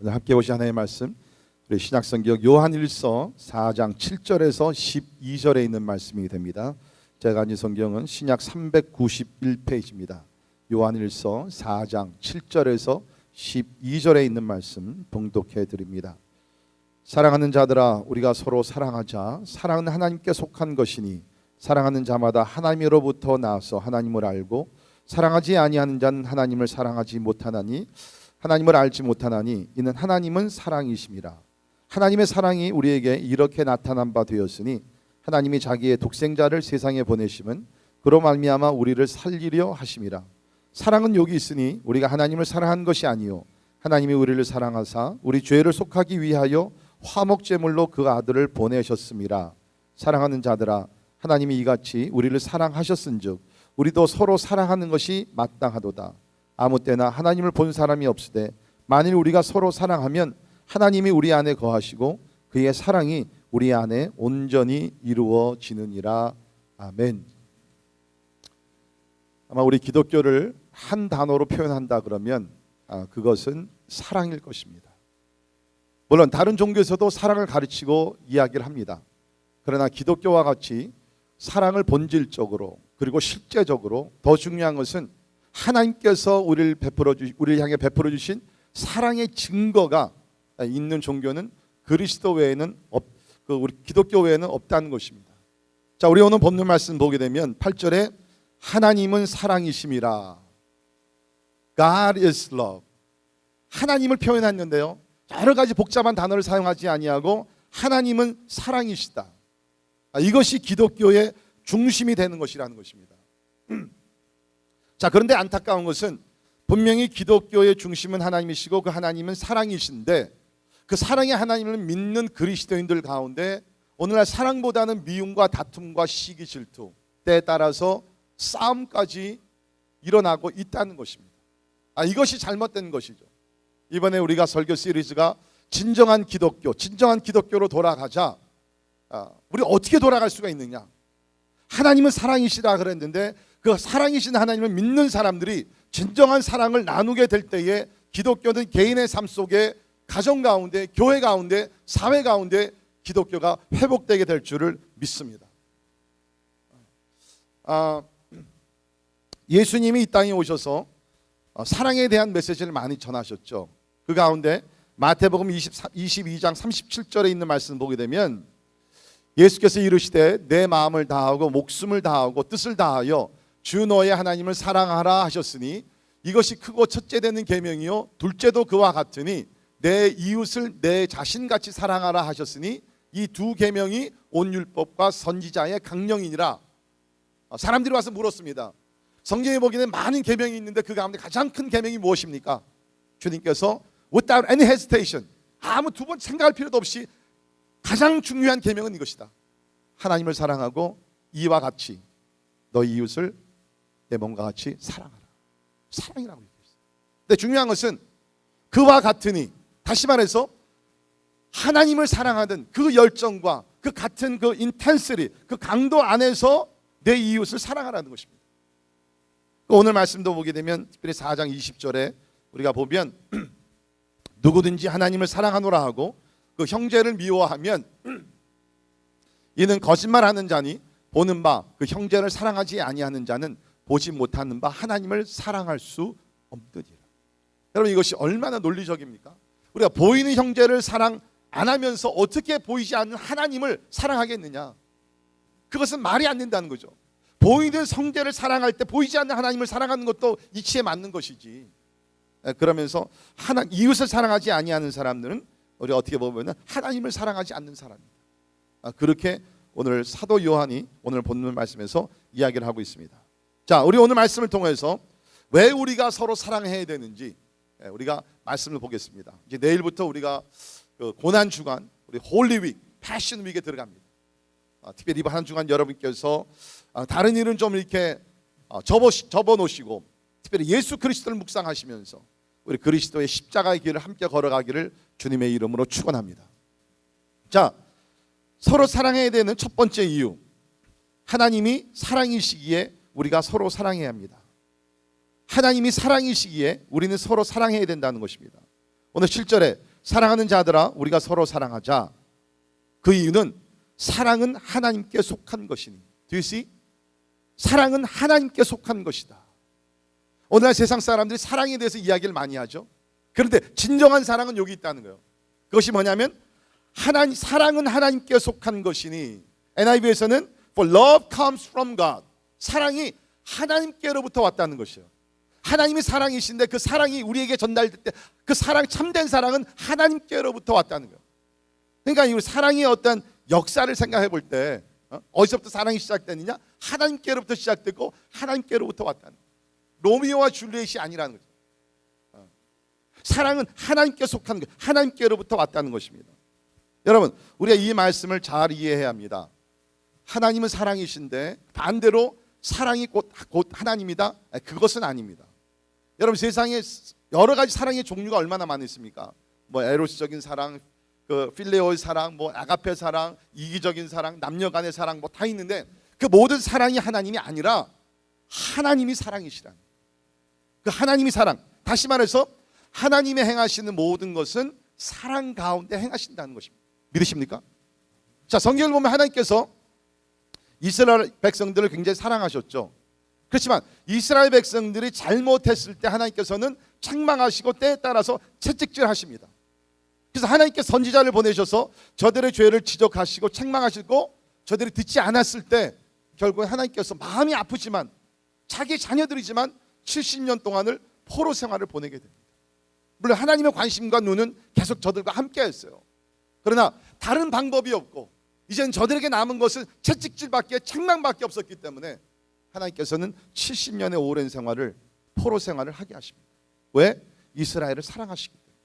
오늘 함께 보신 하나님의 말씀, 우리 신약성경 요한일서 4장 7절에서 12절에 있는 말씀이 됩니다. 제가 가진 성경은 신약 391페이지입니다. 요한일서 4장 7절에서 12절에 있는 말씀 봉독해 드립니다. 사랑하는 자들아, 우리가 서로 사랑하자. 사랑은 하나님께 속한 것이니 사랑하는 자마다 하나님으로부터 나와서 하나님을 알고 사랑하지 아니하는 자는 하나님을 사랑하지 못하나니 하나님을 알지 못하나니 이는 하나님은 사랑이심이라. 하나님의 사랑이 우리에게 이렇게 나타난 바 되었으니 하나님이 자기의 독생자를 세상에 보내심은 그로 말미암아 우리를 살리려 하심이라. 사랑은 여기 있으니 우리가 하나님을 사랑한 것이 아니요 하나님이 우리를 사랑하사 우리 죄를 속하기 위하여 화목제물로 그 아들을 보내셨음이라. 사랑하는 자들아, 하나님이 이같이 우리를 사랑하셨은즉 우리도 서로 사랑하는 것이 마땅하도다. 아무 때나 하나님을 본 사람이 없으되 만일 우리가 서로 사랑하면 하나님이 우리 안에 거하시고 그의 사랑이 우리 안에 온전히 이루어지느니라. 아멘. 아마 우리 기독교를 한 단어로 표현한다 그러면 그것은 사랑일 것입니다. 물론 다른 종교에서도 사랑을 가르치고 이야기를 합니다. 그러나 기독교와 같이 사랑을 본질적으로 그리고 실제적으로 더 중요한 것은 하나님께서 우리를 향해 베풀어 주신 사랑의 증거가 있는 종교는 그리스도 외에는 우리 기독교 외에는 없다는 것입니다. 자, 우리 오늘 본문 말씀 보게 되면 8절에 하나님은 사랑이심이라. God is love. 하나님을 표현했는데요, 여러 가지 복잡한 단어를 사용하지 아니하고 하나님은 사랑이시다. 이것이 기독교의 중심이 되는 것이라는 것입니다. 자, 그런데 안타까운 것은 분명히 기독교의 중심은 하나님이시고 그 하나님은 사랑이신데 그 사랑의 하나님을 믿는 그리스도인들 가운데 오늘날 사랑보다는 미움과 다툼과 시기 질투, 때에 따라서 싸움까지 일어나고 있다는 것입니다. 이것이 잘못된 것이죠. 이번에 우리가 설교 시리즈가 진정한 기독교로 돌아가자. 우리 어떻게 돌아갈 수가 있느냐? 하나님은 사랑이시다 그랬는데 그 사랑이신 하나님을 믿는 사람들이 진정한 사랑을 나누게 될 때에 기독교는 개인의 삶 속에 가정 가운데, 교회 가운데, 사회 가운데 기독교가 회복되게 될 줄을 믿습니다. 예수님이 이 땅에 오셔서 사랑에 대한 메시지를 많이 전하셨죠. 그 가운데 마태복음 22장 37절에 있는 말씀 보게 되면 예수께서 이르시되 내 마음을 다하고 목숨을 다하고 뜻을 다하여 주 너의 하나님을 사랑하라 하셨으니 이것이 크고 첫째 되는 계명이요 둘째도 그와 같으니 내 이웃을 내 자신같이 사랑하라 하셨으니 이 두 계명이 온 율법과 선지자의 강령이니라. 사람들이 와서 물었습니다. 성경에 보기에는 많은 계명이 있는데 그 가운데 가장 큰 계명이 무엇입니까? 주님께서 without any hesitation, 아무 두 번 생각할 필요도 없이 가장 중요한 계명은 이것이다. 하나님을 사랑하고 이와 같이 너 이웃을 내 몸과 같이 사랑하라. 사랑이라고 얘기했어요. 근데 중요한 것은 그와 같으니, 다시 말해서 하나님을 사랑하던 그 열정과 그 같은 그 인텐시티, 그 강도 안에서 내 이웃을 사랑하라는 것입니다. 오늘 말씀도 보게 되면 특별히 4장 20절에 우리가 보면 누구든지 하나님을 사랑하노라 하고 그 형제를 미워하면 이는 거짓말하는 자니 보는 바 그 형제를 사랑하지 아니하는 자는 보지 못하는 바 하나님을 사랑할 수 없느니라. 여러분, 이것이 얼마나 논리적입니까? 우리가 보이는 형제를 사랑 안 하면서 어떻게 보이지 않는 하나님을 사랑하겠느냐? 그것은 말이 안 된다는 거죠. 보이는 형제를 사랑할 때 보이지 않는 하나님을 사랑하는 것도 이치에 맞는 것이지. 그러면서 이웃을 사랑하지 아니하는 사람들은 우리 어떻게 보면 하나님을 사랑하지 않는 사람입니다. 그렇게 오늘 사도 요한이 오늘 본문 말씀에서 이야기를 하고 있습니다. 자, 우리 오늘 말씀을 통해서 왜 우리가 서로 사랑해야 되는지 우리가 말씀을 보겠습니다. 이제 내일부터 우리가 그 고난 주간, 우리 홀리 윅, 패션 윅에 들어갑니다. 특별히 이번 한 주간 여러분께서 다른 일은 좀 이렇게 접어 놓으시고 특별히 예수 그리스도를 묵상하시면서 우리 그리스도의 십자가의 길을 함께 걸어가기를 주님의 이름으로 축원합니다. 자, 서로 사랑해야 되는 첫 번째 이유, 하나님이 사랑이시기에 우리가 서로 사랑해야 합니다. 하나님이 사랑이시기에 우리는 서로 사랑해야 된다는 것입니다. 오늘 7절에 사랑하는 자들아 우리가 서로 사랑하자. 그 이유는 사랑은 하나님께 속한 것이니. Do you see? 사랑은 하나님께 속한 것이다. 오늘날 세상 사람들이 사랑에 대해서 이야기를 많이 하죠. 그런데 진정한 사랑은 여기 있다는 거예요. 그것이 뭐냐면 사랑은 하나님께 속한 것이니. NIV에서는 For love comes from God. 사랑이 하나님께로부터 왔다는 것이에요. 하나님이 사랑이신데 그 사랑이 우리에게 전달될 때 그 사랑, 참된 사랑은 하나님께로부터 왔다는 거예요. 그러니까 이 사랑의 어떤 역사를 생각해 볼 때 어디서부터 사랑이 시작되느냐? 하나님께로부터 시작되고 하나님께로부터 왔다는 거예요. 로미오와 줄리엣이 아니라는 거죠. 사랑은 하나님께 속한 것, 하나님께로부터 왔다는 것입니다. 여러분, 우리가 이 말씀을 잘 이해해야 합니다. 하나님은 사랑이신데 반대로 사랑이 곧 하나님이다? 그것은 아닙니다. 여러분, 세상에 여러 가지 사랑의 종류가 얼마나 많이 있습니까? 뭐 에로스적인 사랑, 그 필레오의 사랑, 뭐 아가페 사랑, 이기적인 사랑, 남녀간의 사랑 뭐 다 있는데 그 모든 사랑이 하나님이 아니라 하나님이 사랑이시라는. 그 하나님이 사랑. 다시 말해서 하나님이 행하시는 모든 것은 사랑 가운데 행하신다는 것입니다. 믿으십니까? 자, 성경을 보면 하나님께서 이스라엘 백성들을 굉장히 사랑하셨죠. 그렇지만 이스라엘 백성들이 잘못했을 때 하나님께서는 책망하시고 때에 따라서 채찍질하십니다. 그래서 하나님께 선지자를 보내셔서 저들의 죄를 지적하시고 책망하시고 저들이 듣지 않았을 때 결국 하나님께서 마음이 아프지만 자기 자녀들이지만 70년 동안을 포로 생활을 보내게 됩니다. 물론 하나님의 관심과 눈은 계속 저들과 함께 했어요. 그러나 다른 방법이 없고 이제는 저들에게 남은 것은 채찍질밖에 책망밖에 없었기 때문에 하나님께서는 70년의 오랜 생활을 포로 생활을 하게 하십니다. 왜? 이스라엘을 사랑하시기 때문에.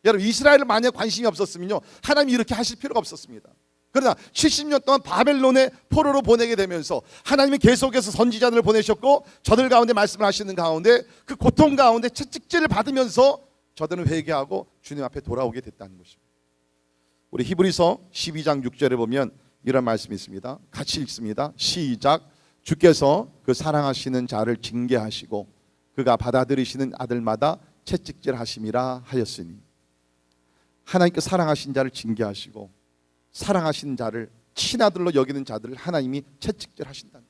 여러분, 이스라엘을 만약 관심이 없었으면요 하나님이 이렇게 하실 필요가 없었습니다. 그러나 70년 동안 바벨론의 포로로 보내게 되면서 하나님이 계속해서 선지자들을 보내셨고 저들 가운데 말씀을 하시는 가운데 그 고통 가운데 채찍질을 받으면서 저들은 회개하고 주님 앞에 돌아오게 됐다는 것입니다. 우리 히브리서 12장 6절에 보면 이런 말씀이 있습니다. 같이 읽습니다. 시작. 주께서 그 사랑하시는 자를 징계하시고 그가 받아들이시는 아들마다 채찍질하심이라 하였으니. 하나님께 사랑하신 자를 징계하시고 사랑하시는 자를 친아들로 여기는 자들을 하나님이 채찍질하신다는.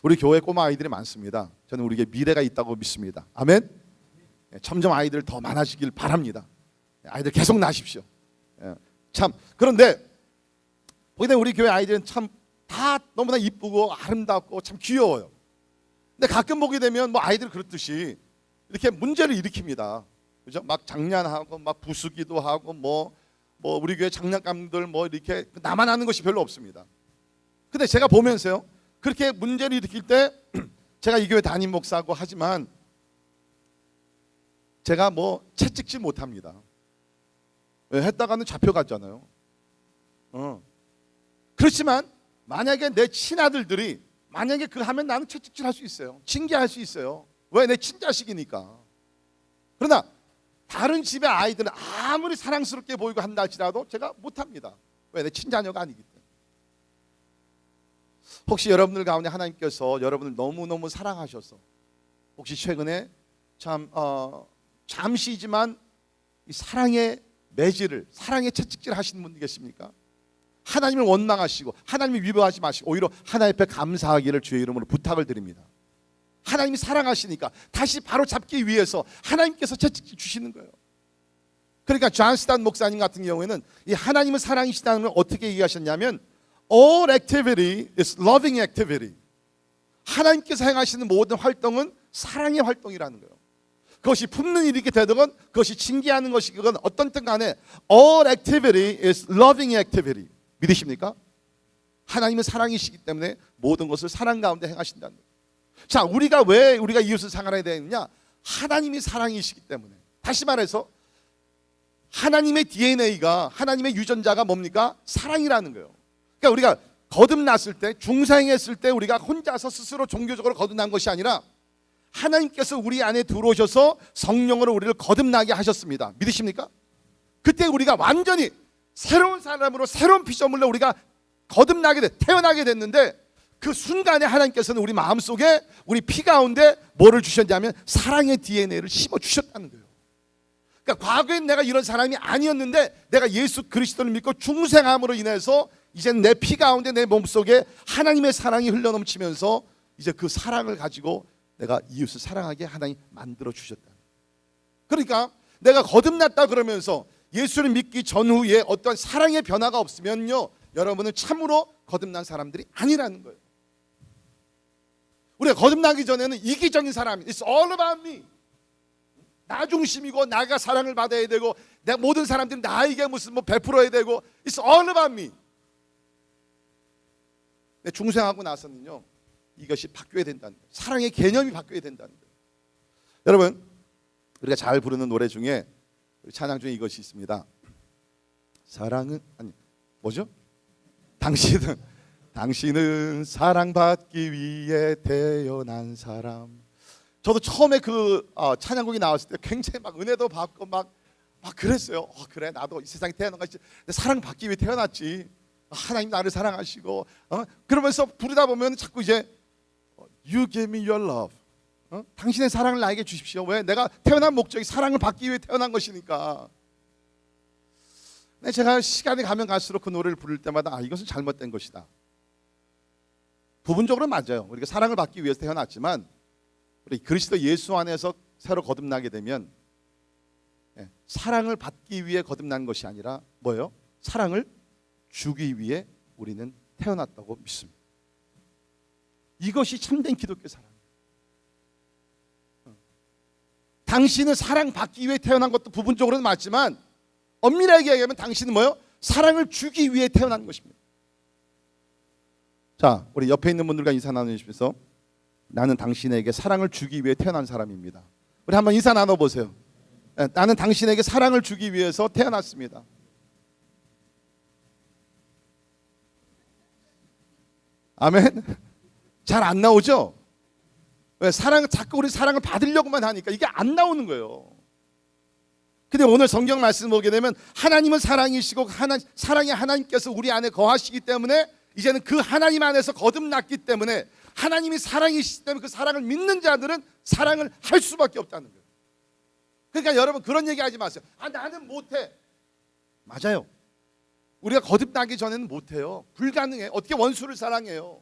우리 교회 꼬마 아이들이 많습니다. 저는 우리에게 미래가 있다고 믿습니다. 아멘. 점점 아이들 더 많아지길 바랍니다. 아이들 계속 나십시오. 참 그런데 보게 되면 우리 교회 아이들은 참 다 너무나 이쁘고 아름답고 참 귀여워요. 근데 가끔 보게 되면 뭐 아이들 그렇듯이 이렇게 문제를 일으킵니다. 그죠? 막 장난하고 막 부수기도 하고 뭐 우리 교회 장난감들 뭐 이렇게 나만 하는 것이 별로 없습니다. 근데 제가 보면서요 그렇게 문제를 일으킬 때 제가 이 교회 담임 목사고 하지만 제가 뭐 채찍질 못합니다. 왜? 했다가는 잡혀갔잖아요. 그렇지만 만약에 내 친아들들이 만약에 그 하면 나는 채찍질 할 수 있어요. 징계할 수 있어요. 왜? 내 친자식이니까. 그러나 다른 집의 아이들은 아무리 사랑스럽게 보이고 한다 할지라도 제가 못합니다. 왜? 내 친자녀가 아니기 때문에. 혹시 여러분들 가운데 하나님께서 여러분을 너무너무 사랑하셔서 혹시 최근에 참 잠시지만 이 사랑의 매질을 사랑의 채찍질 하시는 분들 계십니까? 하나님을 원망하시고 하나님을 위로하지 마시고 오히려 하나님 앞에 감사하기를 주의 이름으로 부탁을 드립니다. 하나님이 사랑하시니까 다시 바로 잡기 위해서 하나님께서 채찍질 주시는 거예요. 그러니까 존 스탄 목사님 같은 경우에는 이 하나님은 사랑이시다는 걸 어떻게 얘기하셨냐면 All activity is loving activity. 하나님께서 행하시는 모든 활동은 사랑의 활동이라는 거예요. 그것이 품는 일이 되든 그것이 징계하는 것이건 어떤든 간에 All activity is loving activity. 믿으십니까? 하나님은 사랑이시기 때문에 모든 것을 사랑 가운데 행하신다는 거예요. 자, 우리가 왜 우리가 이웃을 사랑해야 되느냐? 하나님이 사랑이시기 때문에. 다시 말해서 하나님의 DNA가 하나님의 유전자가 뭡니까? 사랑이라는 거예요. 그러니까 우리가 거듭났을 때 중생했을 때 우리가 혼자서 스스로 종교적으로 거듭난 것이 아니라 하나님께서 우리 안에 들어오셔서 성령으로 우리를 거듭나게 하셨습니다. 믿으십니까? 그때 우리가 완전히 새로운 사람으로 새로운 피조물로 우리가 거듭나게 태어나게 됐는데 그 순간에 하나님께서는 우리 마음속에 우리 피 가운데 뭐를 주셨냐면 사랑의 DNA를 심어 주셨다는 거예요. 그러니까 과거엔 내가 이런 사람이 아니었는데 내가 예수 그리스도를 믿고 중생함으로 인해서 이제 내 피 가운데 내 몸속에 하나님의 사랑이 흘러넘치면서 이제 그 사랑을 가지고 내가 이웃을 사랑하게 하나님 만들어 주셨다. 그러니까 내가 거듭났다 그러면서 예수를 믿기 전후에 어떤 사랑의 변화가 없으면요, 여러분은 참으로 거듭난 사람들이 아니라는 거예요. 우리가 거듭나기 전에는 이기적인 사람, It's all about me. 나 중심이고 나가 사랑을 받아야 되고 내 모든 사람들이 나에게 무슨 뭐 베풀어야 되고 It's all about me. 근데 중생하고 나서는요, 이것이 바뀌어야 된다는 거예요. 사랑의 개념이 바뀌어야 된다는 거예요. 여러분, 우리가 잘 부르는 노래 중에 찬양 중에 이것이 있습니다. 사랑은 아니 뭐죠? 당신은 사랑받기 위해 태어난 사람. 저도 처음에 그 찬양곡이 나왔을 때 굉장히 막 은혜도 받고 막 그랬어요. 그래, 나도 이 세상에 태어난 것이 사랑받기 위해 태어났지. 하나님 나를 사랑하시고 그러면서 부르다 보면 자꾸 이제 You give me your love. 당신의 사랑을 나에게 주십시오. 왜? 내가 태어난 목적이 사랑을 받기 위해 태어난 것이니까. 근데 제가 시간이 가면 갈수록 그 노래를 부를 때마다 이것은 잘못된 것이다. 부분적으로 맞아요. 우리가 사랑을 받기 위해서 태어났지만 우리 그리스도 예수 안에서 새로 거듭나게 되면 사랑을 받기 위해 거듭난 것이 아니라 뭐예요? 사랑을 주기 위해 우리는 태어났다고 믿습니다. 이것이 참된 기독교 사랑. 당신은 사랑받기 위해 태어난 것도 부분적으로는 맞지만 엄밀하게 얘기하면 당신은 뭐예요? 사랑을 주기 위해 태어난 것입니다. 자, 우리 옆에 있는 분들과 인사 나누시면서 나는 당신에게 사랑을 주기 위해 태어난 사람입니다. 우리 한번 인사 나눠보세요. 나는 당신에게 사랑을 주기 위해서 태어났습니다. 아멘. 잘 안 나오죠? 왜? 자꾸 우리 사랑을 받으려고만 하니까 이게 안 나오는 거예요. 근데 오늘 성경 말씀 보게 되면 하나님은 사랑이시고 사랑의 하나님께서 우리 안에 거하시기 때문에 이제는 그 하나님 안에서 거듭났기 때문에 하나님이 사랑이시기 때문에 그 사랑을 믿는 자들은 사랑을 할 수밖에 없다는 거예요. 그러니까 여러분 그런 얘기 하지 마세요. 나는 못해. 맞아요. 우리가 거듭나기 전에는 못해요. 불가능해. 어떻게 원수를 사랑해요.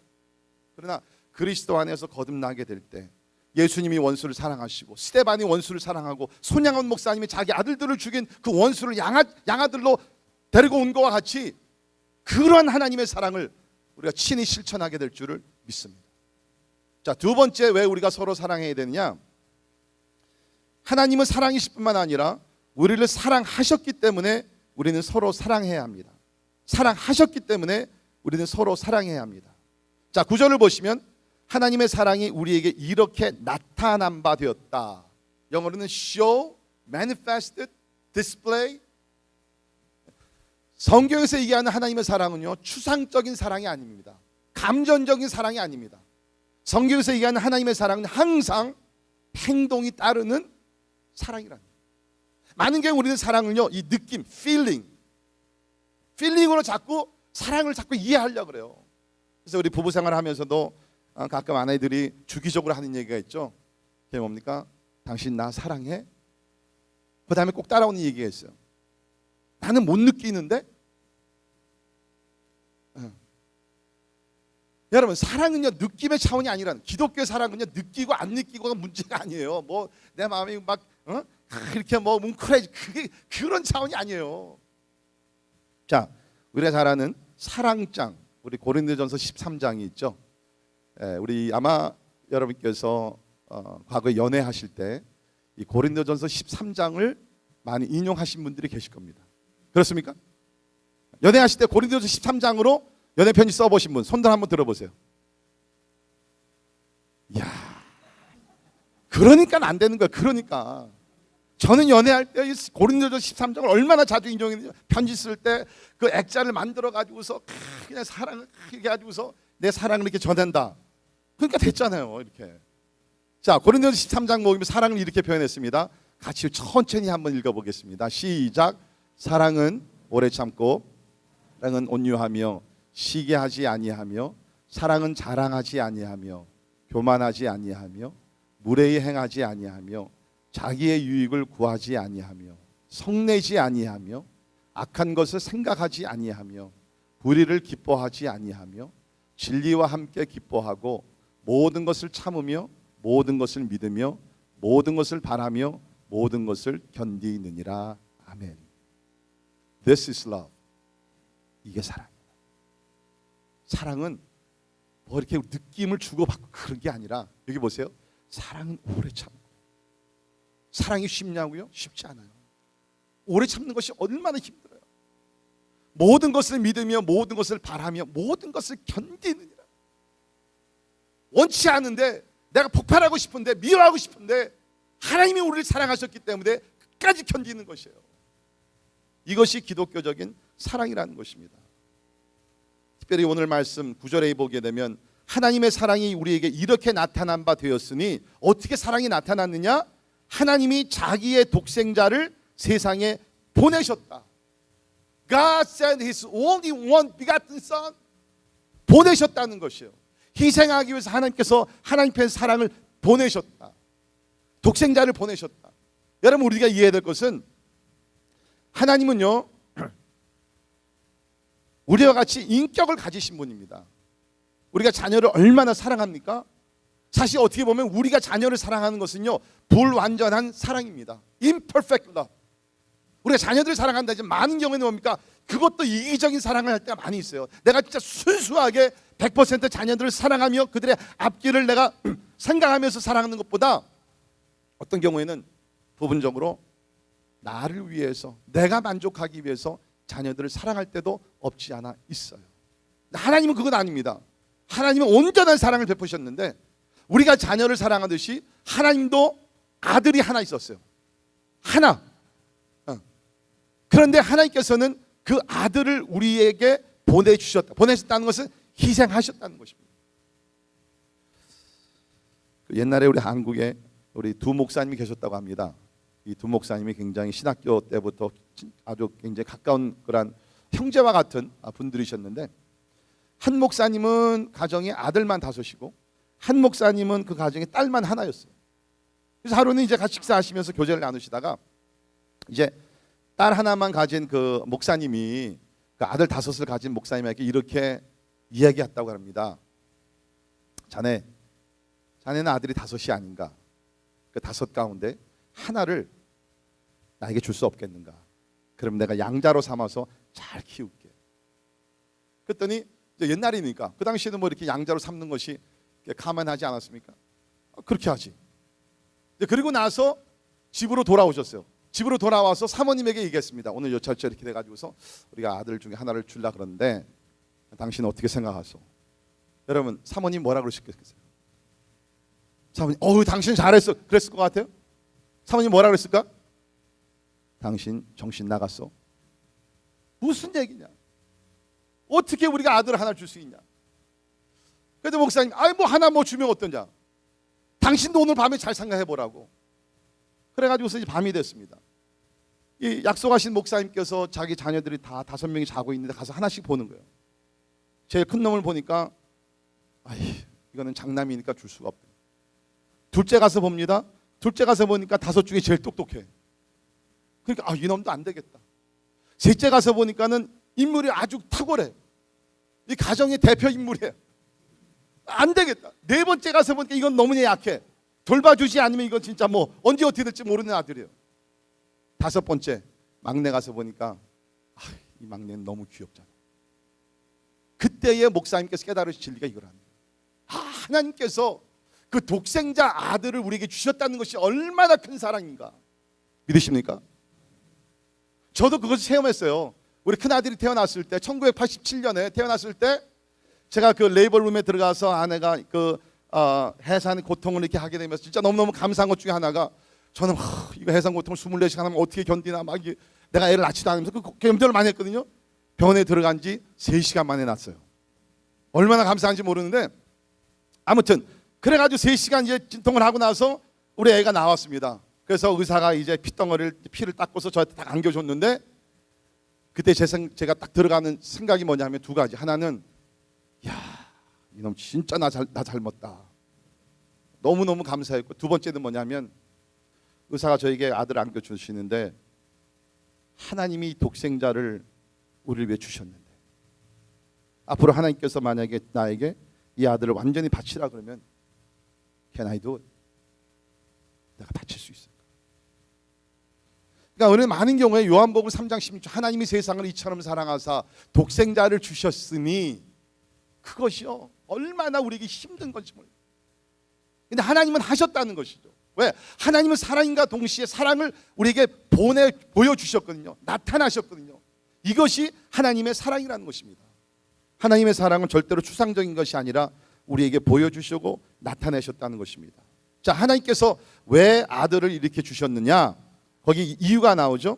그러나 그리스도 안에서 거듭나게 될 때 예수님이 원수를 사랑하시고 스데반이 원수를 사랑하고 손양원 목사님이 자기 아들들을 죽인 그 원수를 양아들로 데리고 온 것과 같이 그러한 하나님의 사랑을 우리가 친히 실천하게 될 줄을 믿습니다. 자, 두 번째 왜 우리가 서로 사랑해야 되느냐? 하나님은 사랑이실 뿐만 아니라 우리를 사랑하셨기 때문에 우리는 서로 사랑해야 합니다. 사랑하셨기 때문에 우리는 서로 사랑해야 합니다. 자, 9절을 보시면 하나님의 사랑이 우리에게 이렇게 나타난 바 되었다. 영어로는 show, manifested, display. 성경에서 얘기하는 하나님의 사랑은요, 추상적인 사랑이 아닙니다. 감정적인 사랑이 아닙니다. 성경에서 얘기하는 하나님의 사랑은 항상 행동이 따르는 사랑이라는 거예요. 많은 경우 우리는 사랑은요, 이 느낌, 필링으로 자꾸 사랑을 자꾸 이해하려고 그래요. 그래서 우리 부부 생활을 하면서도 가끔 아내들이 주기적으로 하는 얘기가 있죠. 그게 뭡니까? 당신 나 사랑해? 그 다음에 꼭 따라오는 얘기가 있어요. 나는 못 느끼는데? 여러분, 사랑은요 느낌의 차원이 아니라 기독교의 사랑은요 느끼고 안 느끼고가 문제가 아니에요. 뭐 내 마음이 막 이렇게 뭐 뭉클해지 그게 그런 차원이 아니에요. 자, 우리가 잘 아는 사랑장, 우리 고린도전서 13장이 있죠. 우리 아마 여러분께서 과거에 연애하실 때 이 고린도전서 13장을 많이 인용하신 분들이 계실 겁니다. 그렇습니까? 연애하실 때 고린도전서 13장으로 연애 편지 써보신 분 손들 한번 들어보세요. 이야, 그러니까 안 되는 거야. 그러니까 저는 연애할 때 고린도전서 13장을 얼마나 자주 인용했는지, 편지 쓸 때 그 액자를 만들어 가지고서 그냥 사랑을 이렇게 가지고서 내 사랑을 이렇게 전한다. 그러니까 됐잖아요. 이렇게. 자, 고린도전서 13장 보면 사랑을 이렇게 표현했습니다. 같이 천천히 한번 읽어보겠습니다. 시작. 사랑은 오래 참고, 사랑은 온유하며, 시기하지 아니하며, 사랑은 자랑하지 아니하며, 교만하지 아니하며, 무례히 행하지 아니하며, 자기의 유익을 구하지 아니하며. 성내지 아니하며 악한 것을 생각하지 아니하며 불의를 기뻐하지 아니하며 진리와 함께 기뻐하고 모든 것을 참으며 모든 것을 믿으며 모든 것을 바라며 모든 것을 견디느니라. 아멘. This is love. 이게 사랑이에요. 사랑은 뭐 이렇게 느낌을 주고받고 그런 게 아니라, 여기 보세요. 사랑은 오래 참고. 사랑이 쉽냐고요? 쉽지 않아요. 오래 참는 것이 얼마나 힘들어요. 모든 것을 믿으며 모든 것을 바라며 모든 것을 견디느니라. 원치 않은데, 내가 폭발하고 싶은데, 미워하고 싶은데 하나님이 우리를 사랑하셨기 때문에 끝까지 견디는 것이에요. 이것이 기독교적인 사랑이라는 것입니다. 특별히 오늘 말씀 9절에 보게 되면 하나님의 사랑이 우리에게 이렇게 나타난 바 되었으니, 어떻게 사랑이 나타났느냐? 하나님이 자기의 독생자를 세상에 보내셨다. God sent His only one begotten Son. 보내셨다는 것이에요. 희생하기 위해서 하나님께서 하나님의 사랑을 보내셨다. 독생자를 보내셨다. 여러분, 우리가 이해해야 될 것은, 하나님은요 우리와 같이 인격을 가지신 분입니다. 우리가 자녀를 얼마나 사랑합니까? 사실 어떻게 보면 우리가 자녀를 사랑하는 것은요 불완전한 사랑입니다. Imperfect love. 우리가 자녀들을 사랑한다 하지만 많은 경우에는 뭡니까? 그것도 이기적인 사랑을 할 때가 많이 있어요. 내가 진짜 순수하게 100% 자녀들을 사랑하며 그들의 앞길을 내가 생각하면서 사랑하는 것보다, 어떤 경우에는 부분적으로 나를 위해서, 내가 만족하기 위해서 자녀들을 사랑할 때도 없지 않아 있어요. 하나님은 그건 아닙니다. 하나님은 온전한 사랑을 베푸셨는데, 우리가 자녀를 사랑하듯이 하나님도 아들이 하나 있었어요. 하나. 그런데 하나님께서는 그 아들을 우리에게 보내주셨다. 보내셨다는 것은 희생하셨다는 것입니다. 옛날에 우리 한국에 우리 두 목사님이 계셨다고 합니다. 이 두 목사님이 굉장히 신학교 때부터 아주 굉장히 가까운 그런 형제와 같은 분들이셨는데, 한 목사님은 가정에 아들만 다섯이고 한 목사님은 그 가정에 딸만 하나였어요. 그래서 하루는 이제 같이 식사하시면서 교제를 나누시다가, 이제 딸 하나만 가진 그 목사님이 그 아들 다섯을 가진 목사님에게 이렇게 이야기했다고 합니다. 자네는 아들이 다섯이 아닌가? 그 다섯 가운데 하나를 나에게 줄 수 없겠는가? 그럼 내가 양자로 삼아서 잘 키울게. 그랬더니 이제 옛날이니까, 그 당시에는 뭐 이렇게 양자로 삼는 것이 가만하지 않았습니까? 그렇게 하지. 그리고 나서 집으로 돌아오셨어요. 집으로 돌아와서 사모님에게 얘기했습니다. 오늘 요철철 이렇게 돼가지고서 우리가 아들 중에 하나를 주려 그러는데 당신은 어떻게 생각하소? 여러분, 사모님 뭐라 그러셨겠어요? 사모님, 당신 잘했어. 그랬을 것 같아요? 사모님 뭐라 그랬을까? 당신 정신 나갔어. 무슨 얘기냐? 어떻게 우리가 아들을 하나 줄 수 있냐? 그래도 목사님, 뭐 하나 뭐 주면 어떠냐? 당신도 오늘 밤에 잘 생각해 보라고. 그래가지고서 이제 밤이 됐습니다. 이 약속하신 목사님께서 자기 자녀들이 다 5명이 자고 있는데 가서 하나씩 보는 거예요. 제일 큰 놈을 보니까 이거는 장남이니까 줄 수가 없다. 둘째 가서 봅니다. 둘째 가서 보니까 5 중에 제일 똑똑해. 그러니까 이 놈도 안 되겠다. 셋째 가서 보니까는 인물이 아주 탁월해. 이 가정의 대표 인물이에요. 안 되겠다. 네 번째 가서 보니까 이건 너무 약해. 돌봐주지 않으면 이건 진짜 뭐 언제 어떻게 될지 모르는 아들이에요. 5번째 막내 가서 보니까 이 막내는 너무 귀엽잖아. 그때의 목사님께서 깨달으신 진리가 이거랍니다. 하나님께서 그 독생자 아들을 우리에게 주셨다는 것이 얼마나 큰 사랑인가. 믿으십니까? 저도 그것을 체험했어요. 우리 큰아들이 태어났을 때 1987년에 태어났을 때 제가 그 레이버룸에 들어가서 아내가 그 해산 고통을 이렇게 하게 되면서 진짜 너무너무 감사한 것 중에 하나가, 저는 이거 해산 고통을 24시간 하면 어떻게 견디나 막 내가 애를 낳지도 않으면서 그 염려를 많이 했거든요. 병원에 들어간 지 3시간 만에 낳았어요. 얼마나 감사한지 모르는데, 아무튼 그래가지고 3시간 이제 진통을 하고 나서 우리 애가 나왔습니다. 그래서 의사가 이제 피를 닦고서 저한테 딱 안겨줬는데, 그때 제가 딱 들어가는 생각이 뭐냐면 2가지. 하나는 이놈 진짜 나 젊었다. 너무너무 감사했고, 2번째는 뭐냐면 의사가 저에게 아들을 안겨주시는데 하나님이 독생자를 우리를 위해 주셨는데, 앞으로 하나님께서 만약에 나에게 이 아들을 완전히 바치라 그러면 Can I do it? 내가 바칠 수 있을까? 그러니까 우리는 많은 경우에 요한복음 3장 16절 하나님이 세상을 이처럼 사랑하사 독생자를 주셨으니 그것이요 얼마나 우리에게 힘든 건지 몰라요. 근데 하나님은 하셨다는 것이죠. 왜? 하나님은 사랑과 동시에 사랑을 우리에게 보여주셨거든요. 나타나셨거든요. 이것이 하나님의 사랑이라는 것입니다. 하나님의 사랑은 절대로 추상적인 것이 아니라 우리에게 보여주시고 나타내셨다는 것입니다. 자, 하나님께서 왜 아들을 이렇게 주셨느냐? 거기 이유가 나오죠.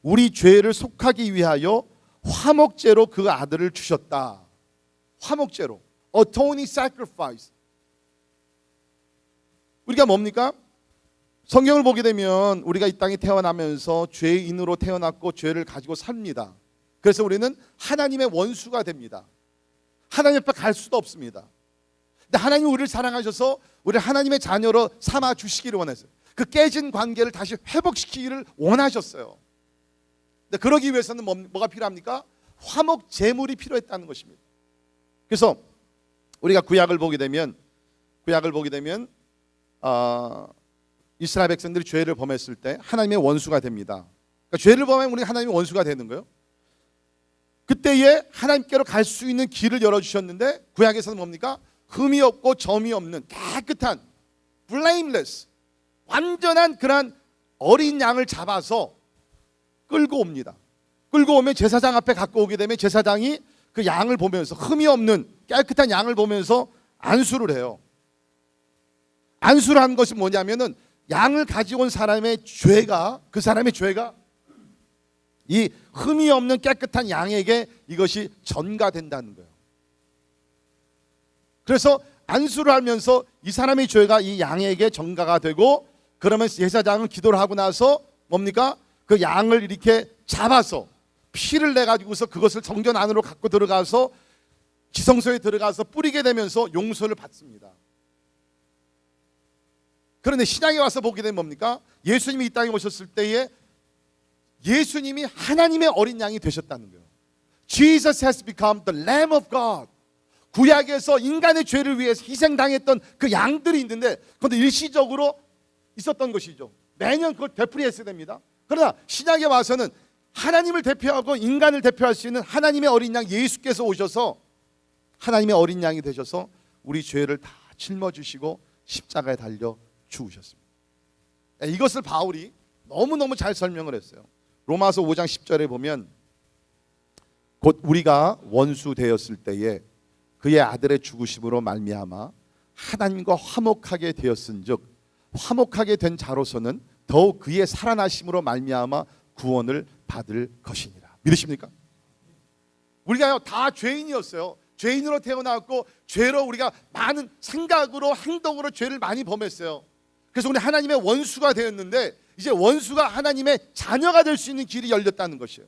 우리 죄를 속하기 위하여 화목제로 그 아들을 주셨다. 화목제로, atoning sacrifice. 우리가 뭡니까? 성경을 보게 되면 우리가 이 땅에 태어나면서 죄인으로 태어났고 죄를 가지고 삽니다. 그래서 우리는 하나님의 원수가 됩니다. 하나님 앞에 갈 수도 없습니다. 근데 하나님이 우리를 사랑하셔서 우리를 하나님의 자녀로 삼아 주시기를 원했어요. 그 깨진 관계를 다시 회복시키기를 원하셨어요. 근데 그러기 위해서는 뭐가 필요합니까? 화목 제물이 필요했다는 것입니다. 그래서 우리가 구약을 보게 되면 이스라엘 백성들이 죄를 범했을 때 하나님의 원수가 됩니다. 그러니까 죄를 범하면 우리가 하나님의 원수가 되는 거예요. 그때에 하나님께로 갈 수 있는 길을 열어주셨는데 구약에서는 뭡니까? 흠이 없고 점이 없는 깨끗한 blameless 완전한 그런 어린 양을 잡아서 끌고 옵니다. 끌고 오면 제사장 앞에 갖고 오게 되면 제사장이 그 양을 보면서 흠이 없는 깨끗한 양을 보면서 안수를 해요. 안수를 한 것이 뭐냐면은 양을 가지고 온 사람의 죄가 이 흠이 없는 깨끗한 양에게 이것이 전가된다는 거예요. 그래서 안수를 하면서 이 사람의 죄가 이 양에게 전가가 되고 그러면 제사장은 기도를 하고 나서 뭡니까? 그 양을 이렇게 잡아서 피를 내 가지고서 그것을 성전 안으로 갖고 들어가서 지성소에 들어가서 뿌리게 되면서 용서를 받습니다. 그런데 신약에 와서 보게 되면 뭡니까? 예수님이 이 땅에 오셨을 때에 예수님이 하나님의 어린 양이 되셨다는 거예요. Jesus has become the Lamb of God. 구약에서 인간의 죄를 위해서 희생당했던 그 양들이 있는데 그런데 일시적으로 있었던 것이죠. 매년 그걸 되풀이했어야 됩니다. 그러나 신약에 와서는 하나님을 대표하고 인간을 대표할 수 있는 하나님의 어린 양 예수께서 오셔서 하나님의 어린 양이 되셔서 우리 죄를 다 짊어지시고 십자가에 달려 죽으셨습니다. 이것을 바울이 너무너무 잘 설명을 했어요. 로마서 5장 10절에 보면 곧 우리가 원수 되었을 때에 그의 아들의 죽으심으로 말미암아 하나님과 화목하게 되었은즉 화목하게 된 자로서는 더욱 그의 살아나심으로 말미암아 구원을 받을 것이니라. 믿으십니까? 우리가 다 죄인이었어요. 죄인으로 태어났고 죄로 우리가 많은 생각으로 행동으로 죄를 많이 범했어요. 그래서 우리 하나님의 원수가 되었는데 이제 원수가 하나님의 자녀가 될 수 있는 길이 열렸다는 것이에요.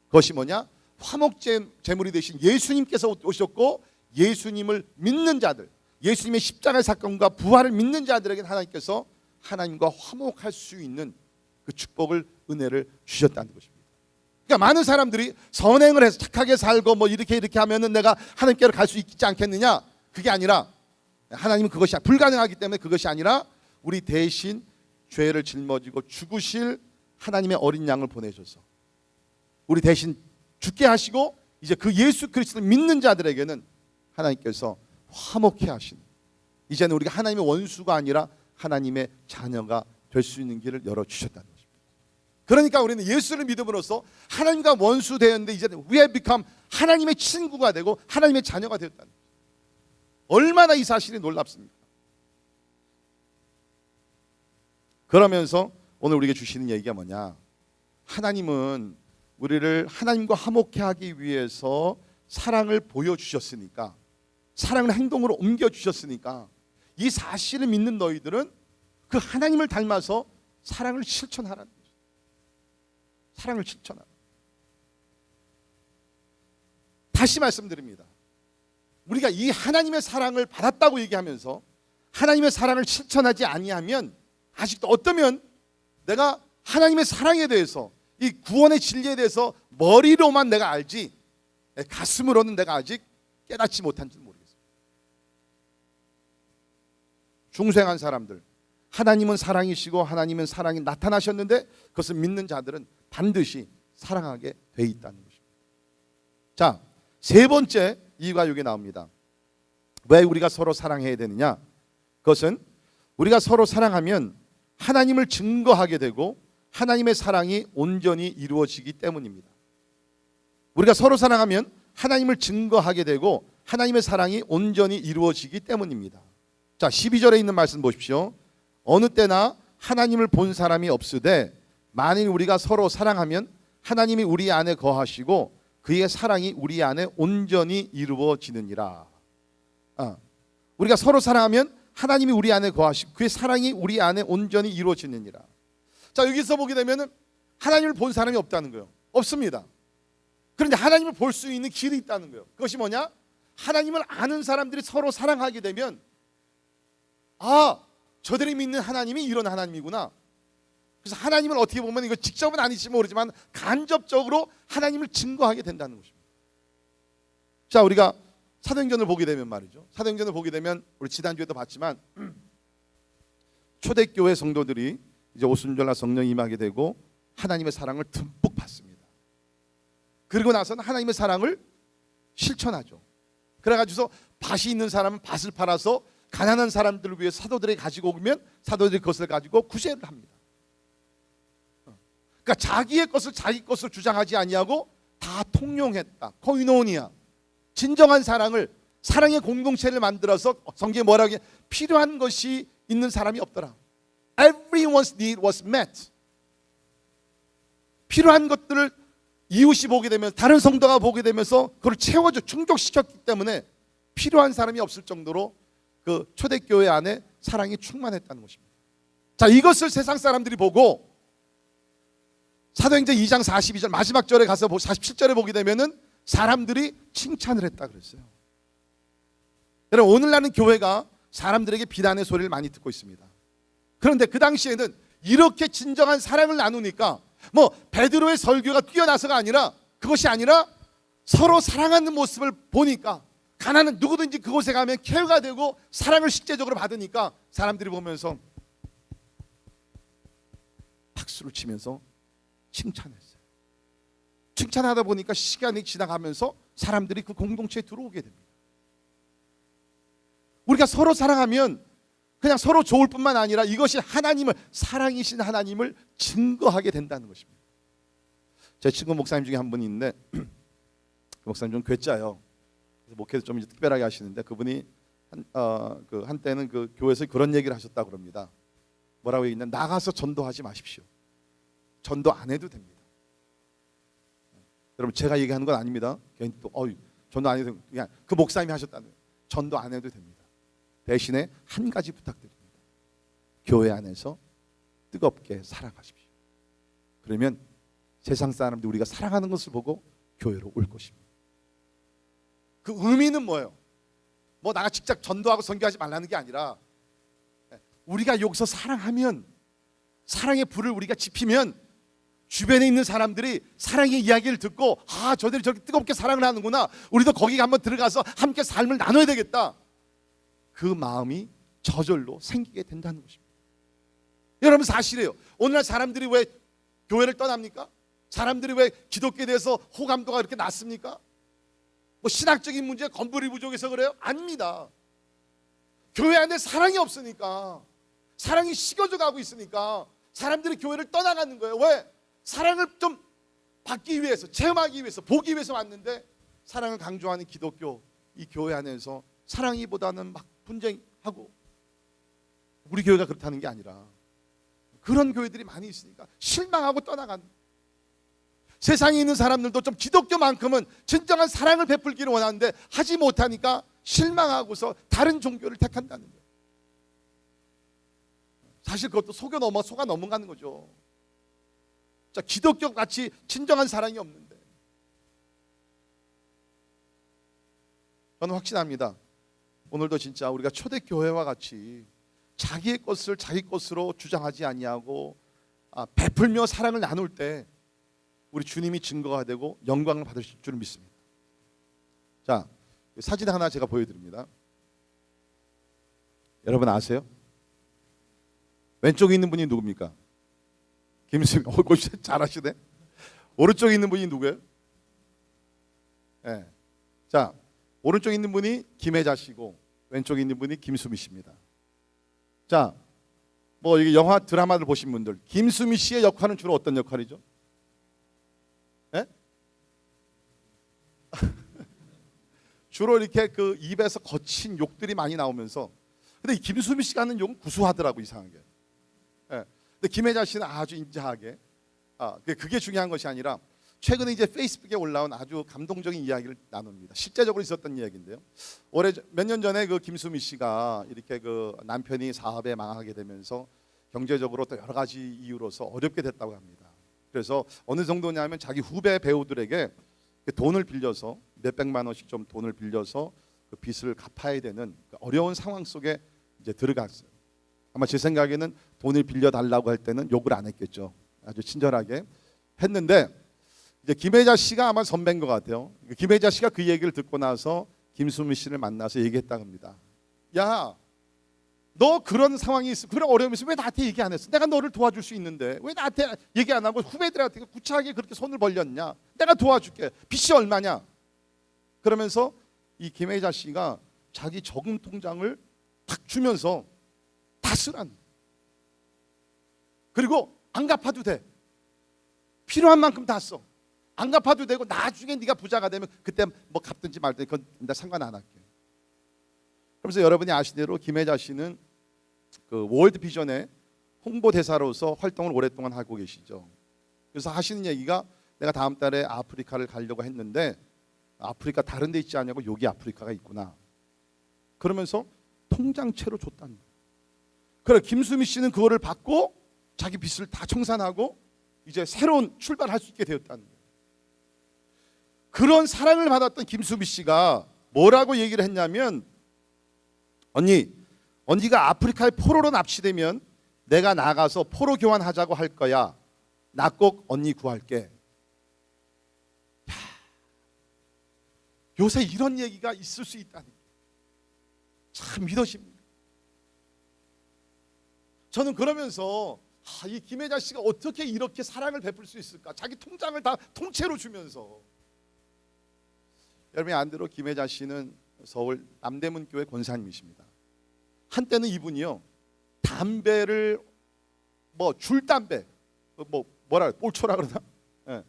그것이 뭐냐? 화목 제물이 되신 예수님께서 오셨고 예수님을 믿는 자들, 예수님의 십자가의 사건과 부활을 믿는 자들에게 하나님께서 하나님과 화목할 수 있는 그 축복을 은혜를 주셨다는 것입니다. 그러니까 많은 사람들이 선행을 해서 착하게 살고 뭐 이렇게 하면은 내가 하나님께로 갈 수 있지 않겠느냐? 그게 아니라 하나님은 그것이 불가능하기 때문에 그것이 아니라 우리 대신 죄를 짊어지고 죽으실 하나님의 어린 양을 보내셔서 우리 대신 죽게 하시고 이제 그 예수 그리스도를 믿는 자들에게는 하나님께서 화목해 하시는, 이제는 우리가 하나님의 원수가 아니라 하나님의 자녀가 될 수 있는 길을 열어주셨다는 것입니다. 그러니까 우리는 예수를 믿음으로써 하나님과 원수 되었는데 이제는 we have become 하나님의 친구가 되고 하나님의 자녀가 되었다는 것입니다. 얼마나 이 사실이 놀랍습니까? 그러면서 오늘 우리에게 주시는 얘기가 뭐냐? 하나님은 우리를 하나님과 화목해 하기 위해서 사랑을 보여주셨으니까, 사랑을 행동으로 옮겨주셨으니까 이 사실을 믿는 너희들은 그 하나님을 닮아서 사랑을 실천하라는 거죠. 사랑을 실천하라. 다시 말씀드립니다. 우리가 이 하나님의 사랑을 받았다고 얘기하면서 하나님의 사랑을 실천하지 아니하면 아직도 어쩌면 내가 하나님의 사랑에 대해서 이 구원의 진리에 대해서 머리로만 내가 알지 가슴으로는 내가 아직 깨닫지 못한 줄 모르겠어요. 중생한 사람들, 하나님은 사랑이시고 하나님은 사랑이 나타나셨는데 그것을 믿는 자들은 반드시 사랑하게 돼 있다는 것입니다. 자, 세 번째 이유가 여기 나옵니다. 왜 우리가 서로 사랑해야 되느냐? 그것은 우리가 서로 사랑하면 하나님을 증거하게 되고 하나님의 사랑이 온전히 이루어지기 때문입니다. 우리가 서로 사랑하면 하나님을 증거하게 되고 하나님의 사랑이 온전히 이루어지기 때문입니다. 자, 12절에 있는 말씀 보십시오. 어느 때나 하나님을 본 사람이 없으되 만일 우리가 서로 사랑하면 하나님이 우리 안에 거하시고 그의 사랑이 우리 안에 온전히 이루어지느니라. 우리가 서로 사랑하면 하나님이 우리 안에 거하시고 그의 사랑이 우리 안에 온전히 이루어지느니라. 자, 여기서 보게 되면 하나님을 본 사람이 없다는 거예요. 없습니다. 그런데 하나님을 볼 수 있는 길이 있다는 거예요. 그것이 뭐냐? 하나님을 아는 사람들이 서로 사랑하게 되면 저들이 믿는 하나님이 이런 하나님이구나. 그래서 하나님을 어떻게 보면 이거 직접은 아닐지 모르지만 간접적으로 하나님을 증거하게 된다는 것입니다. 자, 우리가 사도행전을 보게 되면 말이죠. 사도행전을 보게 되면 우리 지난주에도 봤지만 초대교회 성도들이 이제 오순절날 성령 임하게 되고 하나님의 사랑을 듬뿍 받습니다. 그리고 나서는 하나님의 사랑을 실천하죠. 그래가지고서 밭이 있는 사람은 밭을 팔아서 가난한 사람들을 위해 사도들이 가지고 오면 사도들이 그것을 가지고 구제를 합니다. 그러니까 자기의 것을 자기 것으로 주장하지 아니하고 다 통용했다. 코이노니아. 진정한 사랑의 공동체를 만들어서 성경에 뭐라고 해? 필요한 것이 있는 사람이 없더라. Everyone's need was met. 필요한 것들을 이웃이 보게 되면 다른 성도가 보게 되면서 그걸 채워줘 충족시켰기 때문에 필요한 사람이 없을 정도로 그 초대교회 안에 사랑이 충만했다는 것입니다. 자, 이것을 세상 사람들이 보고 사도행전 2장 42절 마지막 절에 가서 47절에 보게 되면은 사람들이 칭찬을 했다 그랬어요. 여러분, 오늘날은 교회가 사람들에게 비난의 소리를 많이 듣고 있습니다. 그런데 그 당시에는 이렇게 진정한 사랑을 나누니까 베드로의 설교가 뛰어나서가 아니라 그것이 아니라 서로 사랑하는 모습을 보니까 가난한 누구든지 그곳에 가면 케어가 되고 사랑을 실제적으로 받으니까 사람들이 보면서 박수를 치면서 칭찬했어요. 칭찬하다 보니까 시간이 지나가면서 사람들이 그 공동체에 들어오게 됩니다. 우리가 서로 사랑하면 그냥 서로 좋을 뿐만 아니라 이것이 하나님을 사랑이신 하나님을 증거하게 된다는 것입니다. 제 친구 목사님 중에 한 분이 있는데 그 목사님 좀 괴짜요. 그래서 목회도 좀 특별하게 하시는데 그분이 한때는 그 교회에서 그런 얘기를 하셨다고 그럽니다. 뭐라고 얘기했냐? 나가서 전도하지 마십시오. 전도 안 해도 됩니다. 여러분, 제가 얘기하는 건 아닙니다. 괜히 또 전도 안 해도 됩니다. 그냥 그 목사님이 하셨다는 거예요. 전도 안 해도 됩니다. 대신에 한 가지 부탁드립니다. 교회 안에서 뜨겁게 사랑하십시오. 그러면 세상 사람들이 우리가 사랑하는 것을 보고 교회로 올 것입니다. 그 의미는 뭐예요? 나가 직접 전도하고 선교하지 말라는 게 아니라 우리가 여기서 사랑하면 사랑의 불을 우리가 지피면 주변에 있는 사람들이 사랑의 이야기를 듣고 저들이 저렇게 뜨겁게 사랑을 하는구나. 우리도 거기 한번 들어가서 함께 삶을 나눠야 되겠다. 그 마음이 저절로 생기게 된다는 것입니다. 여러분, 사실이에요. 오늘날 사람들이 왜 교회를 떠납니까? 사람들이 왜 기독교에 대해서 호감도가 이렇게 낮습니까? 신학적인 문제, 건물이 부족해서 그래요? 아닙니다. 교회 안에 사랑이 없으니까, 사랑이 식어져 가고 있으니까 사람들이 교회를 떠나가는 거예요. 왜? 사랑을 좀 받기 위해서, 체험하기 위해서, 보기 위해서 왔는데 사랑을 강조하는 기독교 이 교회 안에서 사랑이보다는 막 분쟁하고, 우리 교회가 그렇다는 게 아니라 그런 교회들이 많이 있으니까 실망하고 떠나간, 세상에 있는 사람들도 좀 기독교만큼은 진정한 사랑을 베풀기를 원하는데 하지 못하니까 실망하고서 다른 종교를 택한다는 거예요. 사실 그것도 속아 넘어가는 거죠. 자, 기독교 같이 진정한 사랑이 없는데. 저는 확신합니다. 오늘도 진짜 우리가 초대교회와 같이 자기의 것을 자기 것으로 주장하지 아니하고 베풀며 사랑을 나눌 때 우리 주님이 증거가 되고 영광을 받으실 줄 믿습니다. 자, 사진 하나 제가 보여드립니다. 여러분 아세요? 왼쪽에 있는 분이 누굽니까? 김수미. 잘하시네. 오른쪽에 있는 분이 누구예요? 네. 자, 오른쪽에 있는 분이 김혜자 씨고 왼쪽에 있는 분이 김수미 씨입니다. 자, 뭐 이게 영화 드라마를 보신 분들, 김수미 씨의 역할은 주로 어떤 역할이죠? 네? 주로 이렇게 그 입에서 거친 욕들이 많이 나오면서, 근데 이 김수미 씨가 하는 욕은 구수하더라고, 이상하게. 네. 근데 김혜자 씨는 아주 인자하게. 그게 중요한 것이 아니라 최근에 이제 페이스북에 올라온 아주 감동적인 이야기를 나눕니다. 실제적으로 있었던 이야기인데요. 몇 년 전에 그 김수미 씨가 이렇게 그 남편이 사업에 망하게 되면서 경제적으로 또 여러 가지 이유로서 어렵게 됐다고 합니다. 그래서 어느 정도냐면 자기 후배 배우들에게 돈을 빌려서 몇백만 원씩 좀 돈을 빌려서 그 빚을 갚아야 되는 어려운 상황 속에 이제 들어갔어요. 아마 제 생각에는 돈을 빌려달라고 할 때는 욕을 안 했겠죠. 아주 친절하게 했는데, 이제 김혜자 씨가 아마 선배인 것 같아요. 김혜자 씨가 그 얘기를 듣고 나서 김수미 씨를 만나서 얘기했다고 합니다. 야, 너 그런 상황이 있어, 그런 어려움이 있어, 왜 나한테 얘기 안 했어? 내가 너를 도와줄 수 있는데 왜 나한테 얘기 안 하고 후배들한테 구차하게 그렇게 손을 벌렸냐? 내가 도와줄게. 빚이 얼마냐? 그러면서 이 김혜자 씨가 자기 저금 통장을 탁 주면서 다 쓰란. 그리고 안 갚아도 돼. 필요한 만큼 다 써. 안 갚아도 되고 나중에 네가 부자가 되면 그때 뭐 갚든지 말든지 그건 나 상관 안 할게. 그러면서 여러분이 아시대로 김혜자 씨는 그 월드 비전의 홍보대사로서 활동을 오랫동안 하고 계시죠. 그래서 하시는 얘기가, 내가 다음 달에 아프리카를 가려고 했는데 아프리카 다른 데 있지 않냐고, 여기 아프리카가 있구나. 그러면서 통장채로 줬다는 거예요. 그래, 김수미 씨는 그거를 받고 자기 빚을 다 청산하고 이제 새로운 출발할 수 있게 되었다는 거예요. 그런 사랑을 받았던 김수미 씨가 뭐라고 얘기를 했냐면, 언니가 아프리카에 포로로 납치되면 내가 나가서 포로 교환하자고 할 거야. 나 꼭 언니 구할게. 야, 요새 이런 얘기가 있을 수 있다니 참 믿어집니다. 저는 그러면서 이 김혜자 씨가 어떻게 이렇게 사랑을 베풀 수 있을까? 자기 통장을 다 통째로 주면서. 여러분이 안대로 김혜자 씨는 서울 남대문 교회 권사님이십니다. 한때는 이분이요, 담배를 줄담배 뭐라 꼴초라 그러나, 예.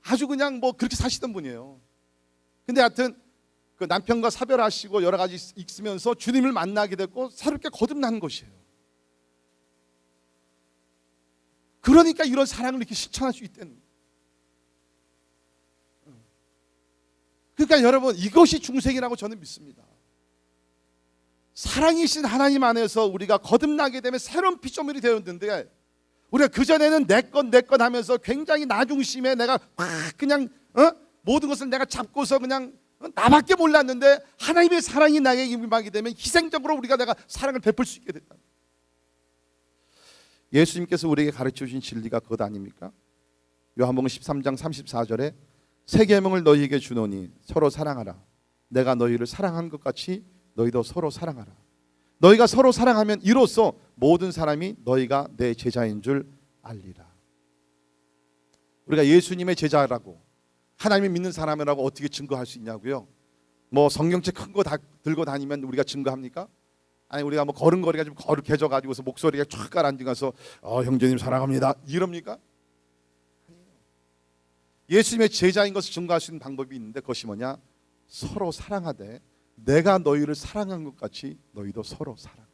아주 그냥 그렇게 사시던 분이에요. 근데 하여튼 그 남편과 사별하시고 여러 가지 있으면서 주님을 만나게 됐고 새롭게 거듭난 것이에요. 그러니까 이런 사랑을 이렇게 실천할 수 있다는 거예요. 그러니까 여러분, 이것이 중생이라고 저는 믿습니다. 사랑이신 하나님 안에서 우리가 거듭나게 되면 새로운 피조물이 되었는데, 우리가 그전에는 내 것 하면서 굉장히 나중심에 내가 그냥 모든 것을 내가 잡고서 그냥 나밖에 몰랐는데, 하나님의 사랑이 나에게 임하게 되면 희생적으로 내가 사랑을 베풀 수 있게 됐다. 예수님께서 우리에게 가르쳐 주신 진리가 그것 아닙니까? 요한복음 13장 34절에 새 계명을 너희에게 주노니 서로 사랑하라. 내가 너희를 사랑한 것 같이 너희도 서로 사랑하라. 너희가 서로 사랑하면 이로써 모든 사람이 너희가 내 제자인 줄 알리라. 우리가 예수님의 제자라고, 하나님을 믿는 사람이라고 어떻게 증거할 수 있냐고요? 성경책 큰 거 다 들고 다니면 우리가 증거합니까? 아니, 우리가 걸음걸이가 좀 거룩해져 가지고서 목소리가 쫙 가라앉아서 형제님 사랑합니다 이럽니까? 아니에요. 예수님의 제자인 것을 증거할 수 있는 방법이 있는데, 그것이 뭐냐? 서로 사랑하되 내가 너희를 사랑한 것 같이 너희도 서로 사랑하라.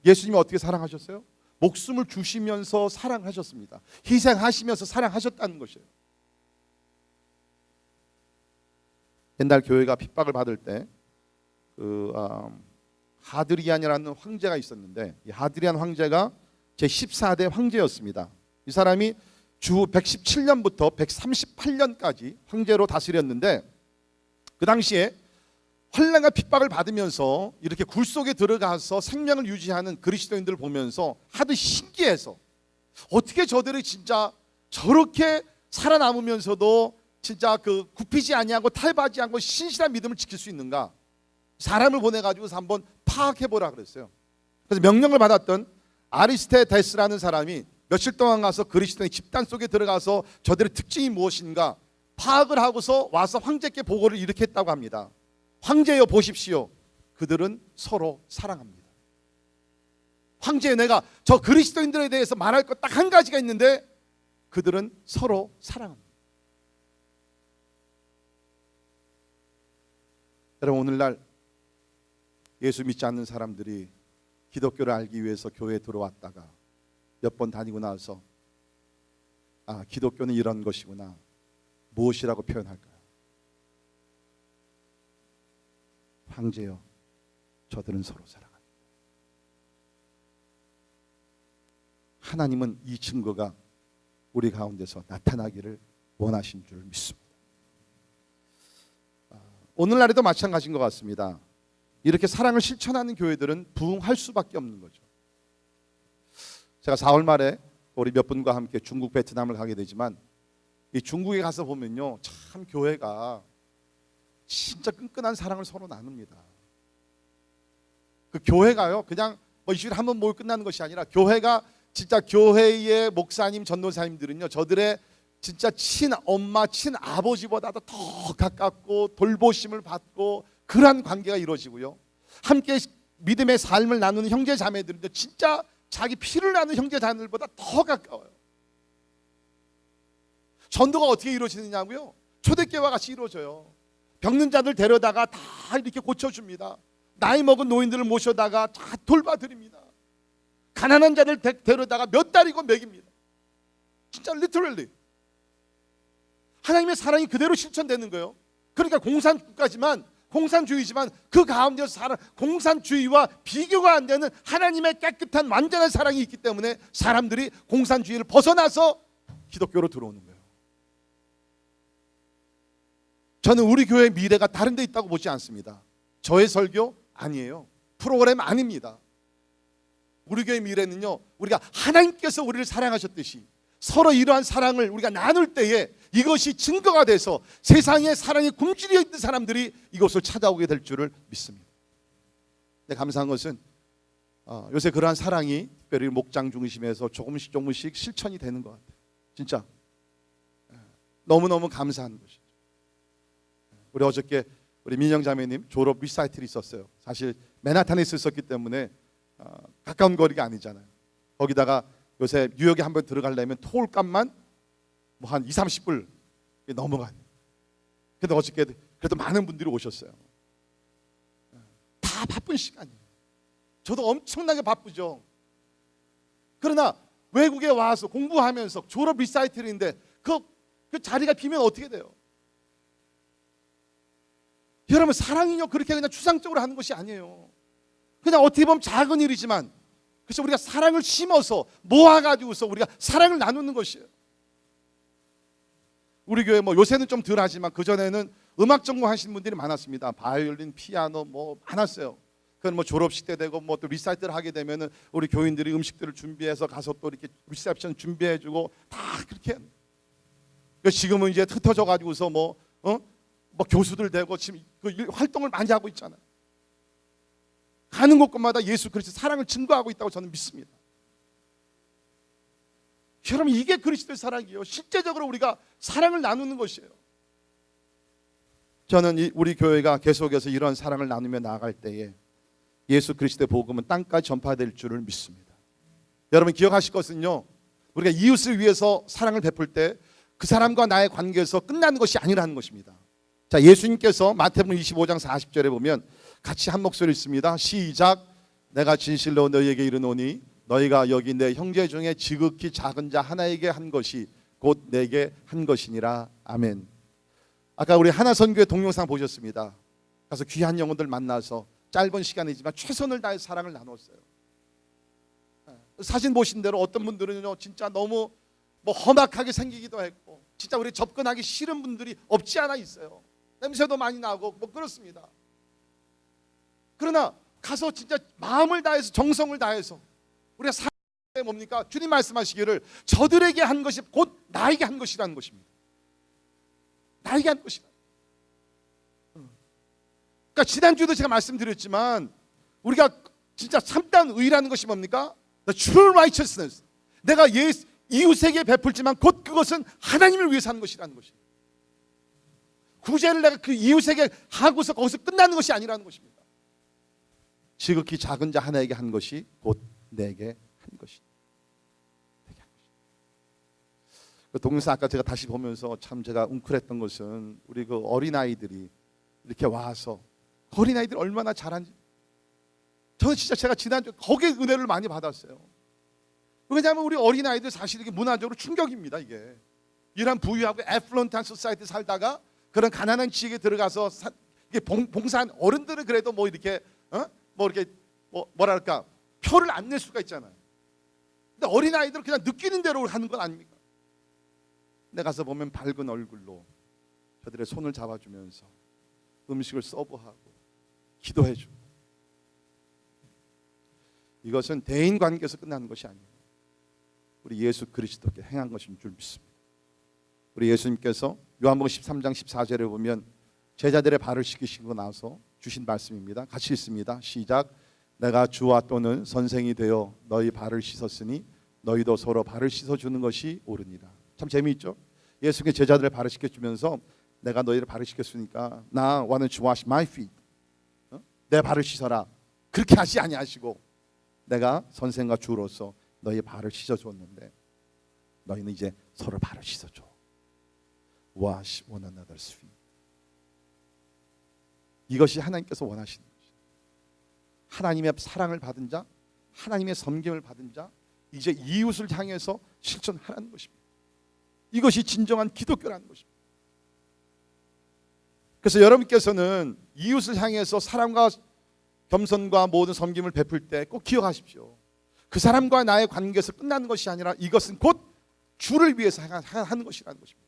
예수님이 어떻게 사랑하셨어요? 목숨을 주시면서 사랑하셨습니다. 희생하시면서 사랑하셨다는 것이에요. 옛날 교회가 핍박을 받을 때 하드리안이라는 황제가 있었는데, 이 하드리안 황제가 제14대 황제였습니다. 이 사람이 주 117년부터 138년까지 황제로 다스렸는데, 그 당시에 환난과 핍박을 받으면서 이렇게 굴 속에 들어가서 생명을 유지하는 그리스도인들을 보면서 하도 신기해서, 어떻게 저들이 진짜 저렇게 살아남으면서도 진짜 그 굽히지 아니하고 탈바지 않고 신실한 믿음을 지킬 수 있는가? 사람을 보내가지고서 한번 파악해보라 그랬어요. 그래서 명령을 받았던 아리스테데스라는 사람이 며칠 동안 가서 그리스도의 집단 속에 들어가서 저들의 특징이 무엇인가 파악을 하고서 와서 황제께 보고를 이렇게 했다고 합니다. 황제여 보십시오. 그들은 서로 사랑합니다. 황제여, 내가 저 그리스도인들에 대해서 말할 것 딱 한 가지가 있는데 그들은 서로 사랑합니다. 여러분, 오늘날 예수 믿지 않는 사람들이 기독교를 알기 위해서 교회에 들어왔다가 몇 번 다니고 나서 아, 기독교는 이런 것이구나. 무엇이라고 표현할까요? 황제여, 저들은 서로 사랑합니다. 하나님은 이 증거가 우리 가운데서 나타나기를 원하신 줄 믿습니다. 오늘날에도 마찬가지인 것 같습니다. 이렇게 사랑을 실천하는 교회들은 부흥할 수밖에 없는 거죠. 제가 4월 말에 우리 몇 분과 함께 중국 베트남을 가게 되지만 이 중국에 가서 보면요, 참 교회가 진짜 끈끈한 사랑을 서로 나눕니다. 그 교회가요, 그냥 뭐 일주일에 한 번 모여 끝나는 것이 아니라 교회가 진짜 교회의 목사님, 전도사님들은요, 저들의 진짜 친엄마, 친아버지보다도 더 가깝고 돌보심을 받고 그러한 관계가 이루어지고요. 함께 믿음의 삶을 나누는 형제 자매들은요, 진짜 자기 피를 나누는 형제 자매들보다 더 가까워요. 전도가 어떻게 이루어지느냐고요? 초대교회와 같이 이루어져요. 병든 자들 데려다가 다 이렇게 고쳐줍니다. 나이 먹은 노인들을 모셔다가 다 돌봐드립니다. 가난한 자들 데려다가 몇 달이고 먹입니다. 진짜 리터럴리 하나님의 사랑이 그대로 실천되는 거예요. 그러니까 공산주의지만 그 가운데서 공산주의와 비교가 안 되는 하나님의 깨끗한 완전한 사랑이 있기 때문에 사람들이 공산주의를 벗어나서 기독교로 들어오는 거예요. 저는 우리 교회의 미래가 다른 데 있다고 보지 않습니다. 저의 설교 아니에요. 프로그램 아닙니다. 우리 교회의 미래는요, 우리가 하나님께서 우리를 사랑하셨듯이 서로 이러한 사랑을 우리가 나눌 때에 이것이 증거가 돼서 세상에 사랑이 굶주려 있는 사람들이 이곳을 찾아오게 될 줄을 믿습니다. 근데 감사한 것은 요새 그러한 사랑이 특별히 목장 중심에서 조금씩 실천이 되는 것 같아요. 진짜 너무너무 감사한 것이죠. 우리 어저께 우리 민영 자매님 졸업 리사이틀이 있었어요. 사실 맨하탄에 있었기 때문에 가까운 거리가 아니잖아요. 거기다가 요새 뉴욕에 한번 들어가려면 토올값만 뭐 한 20-30불 넘어가요. 근데 어저께 그래도 많은 분들이 오셨어요. 다 바쁜 시간이에요. 저도 엄청나게 바쁘죠. 그러나 외국에 와서 공부하면서 졸업 리사이틀인데 그 자리가 비면 어떻게 돼요? 여러분, 사랑이요, 그렇게 그냥 추상적으로 하는 것이 아니에요. 그냥 어떻게 보면 작은 일이지만 그래서 우리가 사랑을 심어서 모아가지고서 우리가 사랑을 나누는 것이에요. 우리 교회 뭐 요새는 좀 덜 하지만 그전에는 음악 전공하시는 분들이 많았습니다. 바이올린, 피아노 뭐 많았어요. 그건 뭐 졸업식 때 되고 뭐 또 리사이트를 하게 되면은 우리 교인들이 음식들을 준비해서 가서 또 이렇게 리셉션 준비해주고 다 그렇게. 지금은 이제 흩어져 가지고서 뭐 교수들 되고 지금 그 활동을 많이 하고 있잖아요. 가는 곳곳마다 예수 그리스도 사랑을 증거하고 있다고 저는 믿습니다. 여러분, 이게 그리스도의 사랑이에요. 실제적으로 우리가 사랑을 나누는 것이에요. 저는 우리 교회가 계속해서 이런 사랑을 나누며 나아갈 때에 예수 그리스도의 복음은 땅까지 전파될 줄을 믿습니다. 여러분, 기억하실 것은요, 우리가 이웃을 위해서 사랑을 베풀 때 그 사람과 나의 관계에서 끝나는 것이 아니라는 것입니다. 자, 예수님께서 마태복음 25장 40절에 보면 같이 한 목소리 있습니다. 시작. 내가 진실로 너희에게 이르노니 너희가 여기 내 형제 중에 지극히 작은 자 하나에게 한 것이 곧 내게 한 것이니라. 아멘. 아까 우리 하나선교회 동영상 보셨습니다. 가서 귀한 영혼들 만나서 짧은 시간이지만 최선을 다해 사랑을 나눴어요. 사진 보신 대로 어떤 분들은요, 진짜 너무 뭐 험악하게 생기기도 했고 진짜 우리 접근하기 싫은 분들이 없지 않아 있어요. 냄새도 많이 나고 뭐 그렇습니다. 그러나 가서 진짜 마음을 다해서 정성을 다해서 우리가 사랑이 뭡니까? 주님 말씀하시기를 저들에게 한 것이 곧 나에게 한 것이라는 것입니다. 나에게 한 것이라. 그러니까 지난주에도 제가 말씀드렸지만 우리가 진짜 참다운 의라는 것이 뭡니까? The true righteousness. 내가 이웃에게 베풀지만 곧 그것은 하나님을 위해서 하는 것이라는 것입니다. 구제를 내가 그 이웃에게 하고서 거기서 끝나는 것이 아니라는 것입니다. 지극히 작은 자 하나에게 한 것이 곧 내게 한 것이다. 그 동영상 아까 제가 다시 보면서 참 제가 웅크렸던 것은 우리 그 어린아이들이 이렇게 와서 어린아이들이 얼마나 잘한지 저는 진짜 제가 지난주에 거기에 은혜를 많이 받았어요. 왜냐하면 우리 어린아이들 사실 이게 문화적으로 충격입니다. 이게 이런 부유하고 애플런트한 소사이티 살다가 그런 가난한 지역에 들어가서 이게 봉사한 어른들은 그래도 뭐 이렇게 뭐랄까 표를 안 낼 수가 있잖아요. 근데 어린아이들은 그냥 느끼는 대로 하는 건 아닙니까? 내 가서 보면 밝은 얼굴로 저들의 손을 잡아주면서 음식을 서브하고 기도해주고, 이것은 대인 관계에서 끝나는 것이 아니에요. 우리 예수 그리스도께 행한 것인 줄 믿습니다. 우리 예수님께서 요한복음 13장 14절에 보면 제자들의 발을 씻기시고 나서 주신 말씀입니다. 같이 읽습니다. 시작. 내가 주와 또는 선생이 되어 너희 발을 씻었으니 너희도 서로 발을 씻어주는 것이 옳으니라. 참 재미있죠? 예수님께 제자들의 발을 씻겨주면서 내가 너희를 발을 씻겼으니까 나 why don't you wash my feet? 내 발을 씻어라. 그렇게 하시 아니하시고 내가 선생과 주로서 너희 발을 씻어줬는데 너희는 이제 서로 발을 씻어줘. Wash one another's feet. 이것이 하나님께서 원하시는 것이죠. 하나님의 사랑을 받은 자, 하나님의 섬김을 받은 자, 이제 이웃을 향해서 실천하라는 것입니다. 이것이 진정한 기독교라는 것입니다. 그래서 여러분께서는 이웃을 향해서 사랑과 겸손과 모든 섬김을 베풀 때 꼭 기억하십시오. 그 사람과 나의 관계에서 끝나는 것이 아니라 이것은 곧 주를 위해서 하는 것이라는 것입니다.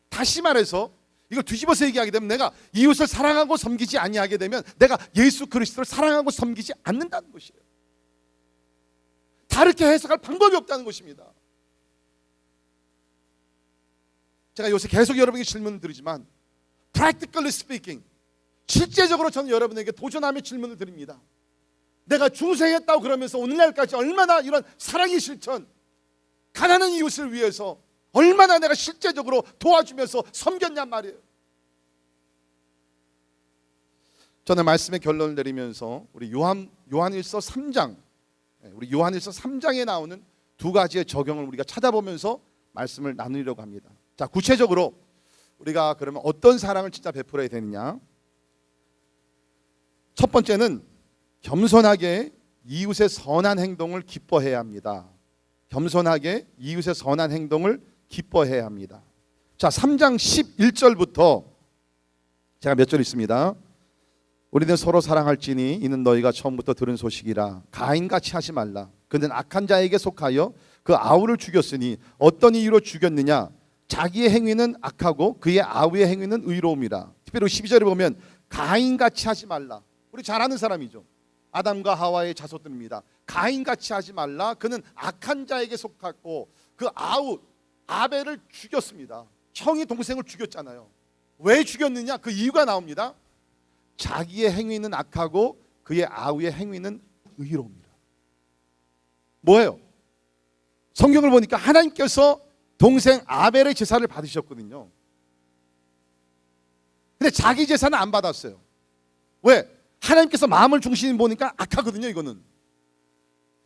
다시 말해서 이걸 뒤집어서 얘기하게 되면 내가 이웃을 사랑하고 섬기지 아니하게 되면 내가 예수 그리스도를 사랑하고 섬기지 않는다는 것이에요. 다르게 해석할 방법이 없다는 것입니다. 제가 요새 계속 여러분에게 질문을 드리지만 practically speaking, 실제적으로 저는 여러분에게 도전하며 질문을 드립니다. 내가 중생했다고 그러면서 오늘날까지 얼마나 이런 사랑의 실천, 가난한 이웃을 위해서 얼마나 내가 실제적으로 도와주면서 섬겼냔 말이에요. 저는 말씀의 결론을 내리면서 우리 요한일서 3장, 우리 요한일서 3장에 나오는 두 가지의 적용을 우리가 찾아보면서 말씀을 나누려고 합니다. 자, 구체적으로 우리가 그러면 어떤 사랑을 진짜 베풀어야 되느냐? 첫 번째는 겸손하게 이웃의 선한 행동을 기뻐해야 합니다. 겸손하게 이웃의 선한 행동을 기뻐해야 합니다. 자, 3장 11절부터 제가 몇 절 있습니다. 우리는 서로 사랑할지니 이는 너희가 처음부터 들은 소식이라. 가인같이 하지 말라. 그는 악한 자에게 속하여 그 아우를 죽였으니 어떤 이유로 죽였느냐? 자기의 행위는 악하고 그의 아우의 행위는 의로움이라. 특별히 12절에 보면 가인같이 하지 말라. 우리 잘 아는 사람이죠. 아담과 하와의 자손들입니다. 가인같이 하지 말라. 그는 악한 자에게 속하고 그 아우 아벨을 죽였습니다. 형이 동생을 죽였잖아요. 왜 죽였느냐? 그 이유가 나옵니다. 자기의 행위는 악하고 그의 아우의 행위는 의로움이라. 뭐예요? 성경을 보니까 하나님께서 동생 아벨의 제사를 받으셨거든요. 근데 자기 제사는 안 받았어요. 왜? 하나님께서 마음을 중심에 보니까 악하거든요. 이거는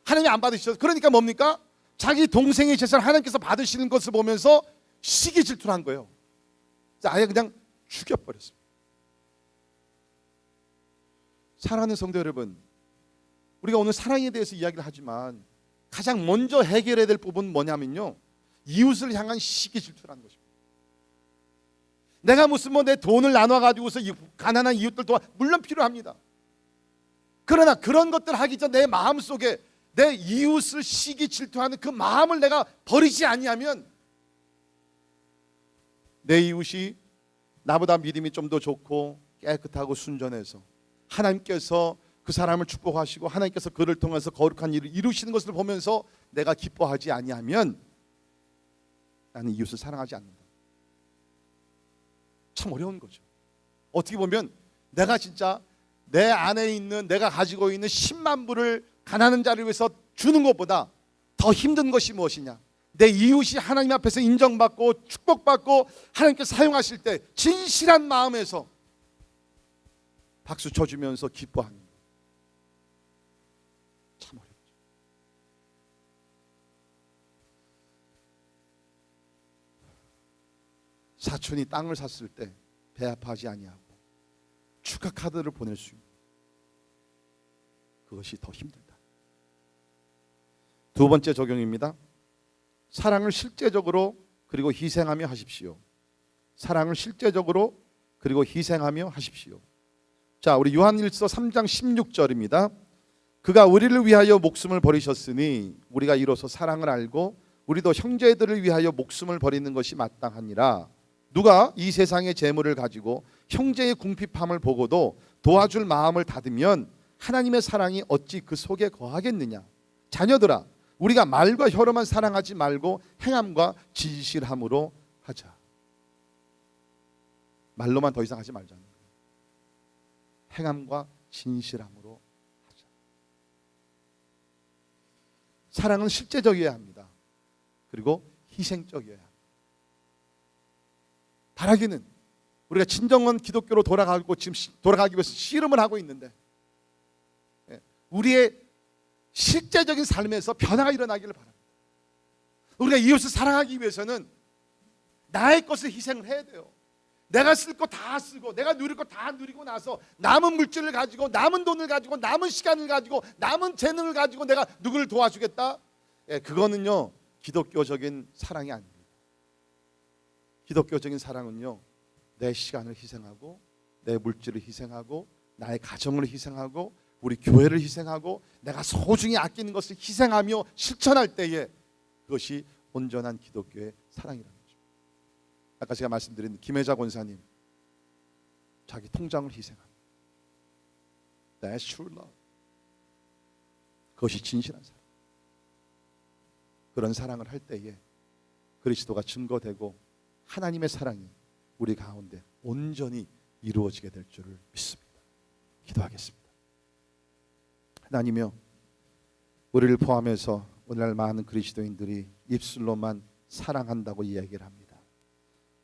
하나님이 안 받으셨어요. 그러니까 뭡니까? 자기 동생의 제사를 하나님께서 받으시는 것을 보면서 시기 질투를 한 거예요. 아예 그냥 죽여버렸습니다. 사랑하는 성도 여러분, 우리가 오늘 사랑에 대해서 이야기를 하지만 가장 먼저 해결해야 될 부분은 뭐냐면요, 이웃을 향한 시기 질투라는 것입니다. 내가 무슨 내 돈을 나눠가지고서 가난한 이웃들 도와, 물론 필요합니다. 그러나 그런 것들 하기 전 내 마음속에 내 이웃을 시기 질투하는 그 마음을 내가 버리지 아니하면 내 이웃이 나보다 믿음이 좀 더 좋고 깨끗하고 순전해서 하나님께서 그 사람을 축복하시고 하나님께서 그를 통해서 거룩한 일을 이루시는 것을 보면서 내가 기뻐하지 아니하면 나는 이웃을 사랑하지 않는다. 참 어려운 거죠. 어떻게 보면 내가 진짜 내 안에 있는, 내가 가지고 있는 10만 불을 가난한 자를 위해서 주는 것보다 더 힘든 것이 무엇이냐? 내 이웃이 하나님 앞에서 인정받고 축복받고 하나님께서 사용하실 때 진실한 마음에서 박수 쳐주면서 기뻐하는 것. 참 어렵죠. 사촌이 땅을 샀을 때 배 아파하지 아니하고 축하 카드를 보낼 수 있는, 그것이 더 힘들다. 두 번째 적용입니다. 사랑을 실제적으로 그리고 희생하며 하십시오. 사랑을 실제적으로 그리고 희생하며 하십시오. 자, 우리 요한일서 3장 16절입니다. 그가 우리를 위하여 목숨을 버리셨으니 우리가 이로써 사랑을 알고 우리도 형제들을 위하여 목숨을 버리는 것이 마땅하니라. 누가 이 세상의 재물을 가지고 형제의 궁핍함을 보고도 도와줄 마음을 닫으면 하나님의 사랑이 어찌 그 속에 거하겠느냐. 자녀들아, 우리가 말과 혀로만 사랑하지 말고 행함과 진실함으로 하자. 말로만 더 이상 하지 말자는 거예요. 행함과 진실함으로 하자. 사랑은 실제적이어야 합니다. 그리고 희생적이어야 합니다. 바라기는 우리가 진정한 기독교로 돌아가고 지금 돌아가기 위해서 씨름을 하고 있는데, 우리의 실제적인 삶에서 변화가 일어나기를 바랍니다. 우리가 이웃을 사랑하기 위해서는 나의 것을 희생을 해야 돼요. 내가 쓸 거 다 쓰고 내가 누릴 거 다 누리고 나서 남은 물질을 가지고 남은 돈을 가지고 남은 시간을 가지고 남은 재능을 가지고 내가 누구를 도와주겠다? 그거는요 기독교적인 사랑이 아닙니다. 기독교적인 사랑은요, 내 시간을 희생하고 내 물질을 희생하고 나의 가정을 희생하고 우리 교회를 희생하고 내가 소중히 아끼는 것을 희생하며 실천할 때에 그것이 온전한 기독교의 사랑이라는 거죠. 아까 제가 말씀드린 김혜자 권사님, 자기 통장을 희생합니다. That's true love. 그것이 진실한 사랑. 그런 사랑을 할 때에 그리스도가 증거되고 하나님의 사랑이 우리 가운데 온전히 이루어지게 될 줄을 믿습니다. 기도하겠습니다. 하나님이여, 우리를 포함해서 오늘날 많은 그리스도인들이 입술로만 사랑한다고 이야기를 합니다.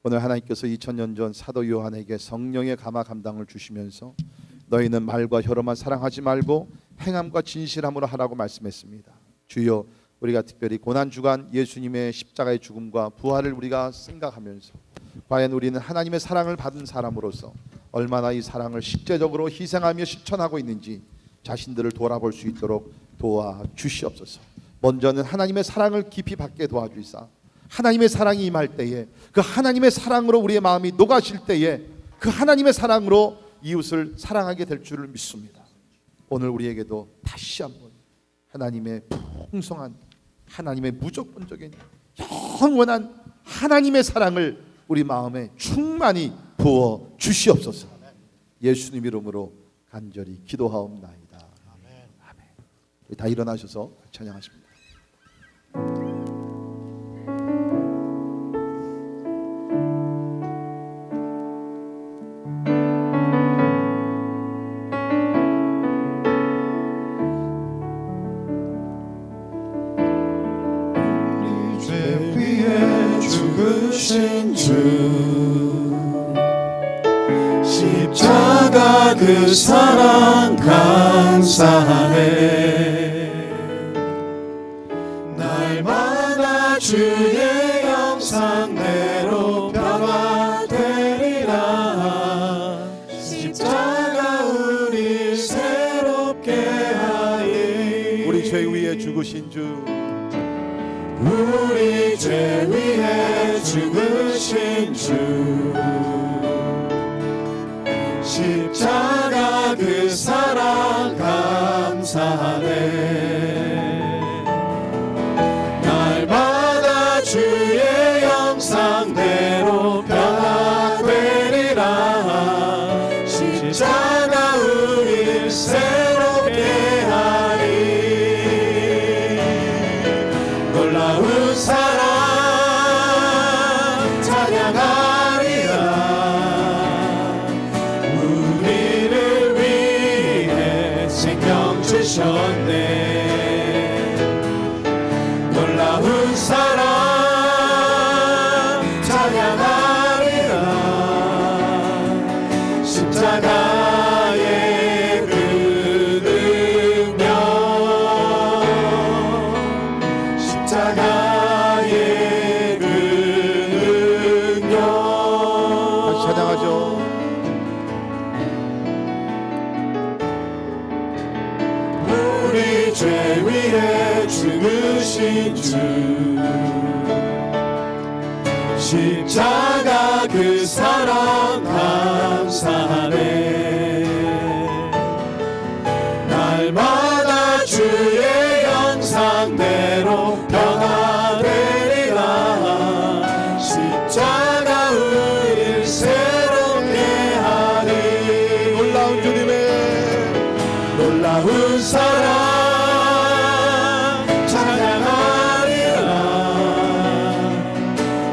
오늘 하나님께서 2000년 전 사도 요한에게 성령의 감화 감당을 주시면서 너희는 말과 혀로만 사랑하지 말고 행함과 진실함으로 하라고 말씀했습니다. 주여, 우리가 특별히 고난주간 예수님의 십자가의 죽음과 부활을 우리가 생각하면서 과연 우리는 하나님의 사랑을 받은 사람으로서 얼마나 이 사랑을 실제적으로 희생하며 실천하고 있는지 자신들을 돌아볼 수 있도록 도와주시옵소서. 먼저는 하나님의 사랑을 깊이 받게 도와주시사 하나님의 사랑이 임할 때에 그 하나님의 사랑으로 우리의 마음이 녹아질 때에 그 하나님의 사랑으로 이웃을 사랑하게 될 줄을 믿습니다. 오늘 우리에게도 다시 한번 하나님의 풍성한, 하나님의 무조건적인 영원한 하나님의 사랑을 우리 마음에 충만히 부어 주시옵소서. 예수님 이름으로 간절히 기도하옵나이다. 아멘. 우리 다 일어나셔서 찬양하십니다. 죽으신 주 십자가 그 사랑 감사하네. 날마다 주의 형상대로 변화되리라. 십자가 우리 새롭게 하리. 우리 죄 위에 죽으신 주, 우리 죄 위에 죽으신 주 십자가 그 사랑 감사하네. 날마다 주의 형상대로 변화되리라. 십자가 우릴 새롭게 하리. 놀라운 사랑 생명 주셨네. 놀라운 사랑 찬양하리라. 십자가의 그 능력, 십자가의 그 능력. 다시 찬양하죠. 우리 죄 위에 죽으신 주, 십자가 그 사랑 감사하네. 날마다 주의 형상대로 변화되리라. 십자가 우릴 새롭게 하리. 놀라운 주님의 놀라운 사랑 찬양하리라.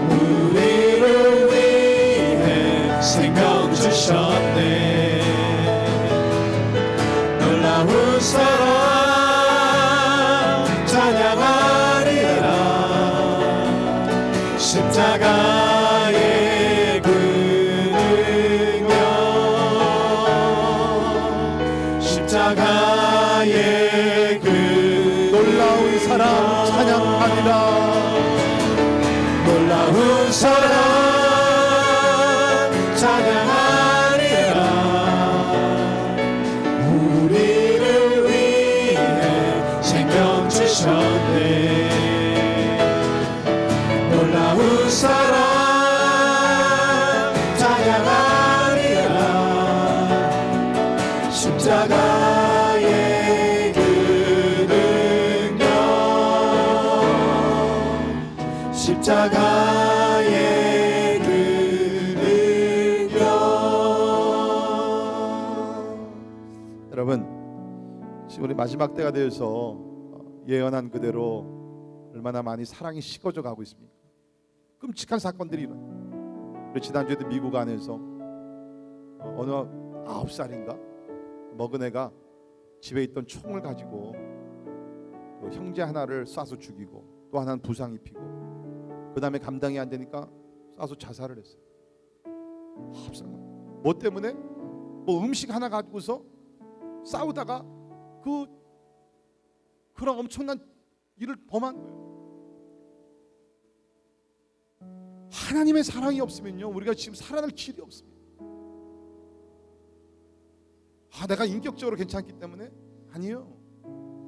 우리를 위해 생명 주셨네. 놀라운 사랑 찬양하리라. 십자가의 그 능력, 십자가의 그 놀라운 사랑 찬양합니다. 놀라운 사랑 찬양하리라. 우리를 위해 생명 주셨네. 놀라운 사랑 찬양하리라. 십자가의 그 능력, 십자가의 그 능력. 여러분, 지금 우리 마지막 때가 되어서 예언한 그대로 얼마나 많이 사랑이 식어져 가고 있습니까? 끔찍한 사건들이 일어나. 우리 지난주에도 미국 안에서 어느 9살인가 먹은 애가 집에 있던 총을 가지고 그 형제 하나를 쏴서 죽이고 또 하나는 부상 입히고 그 다음에 감당이 안 되니까 쏴서 자살을 했어요. 9살. 뭐 때문에? 뭐 음식 하나 가지고서 싸우다가 그런 엄청난 일을 범한 거예요. 하나님의 사랑이 없으면요, 우리가 지금 살아날 길이 없습니다. 내가 인격적으로 괜찮기 때문에 아니요.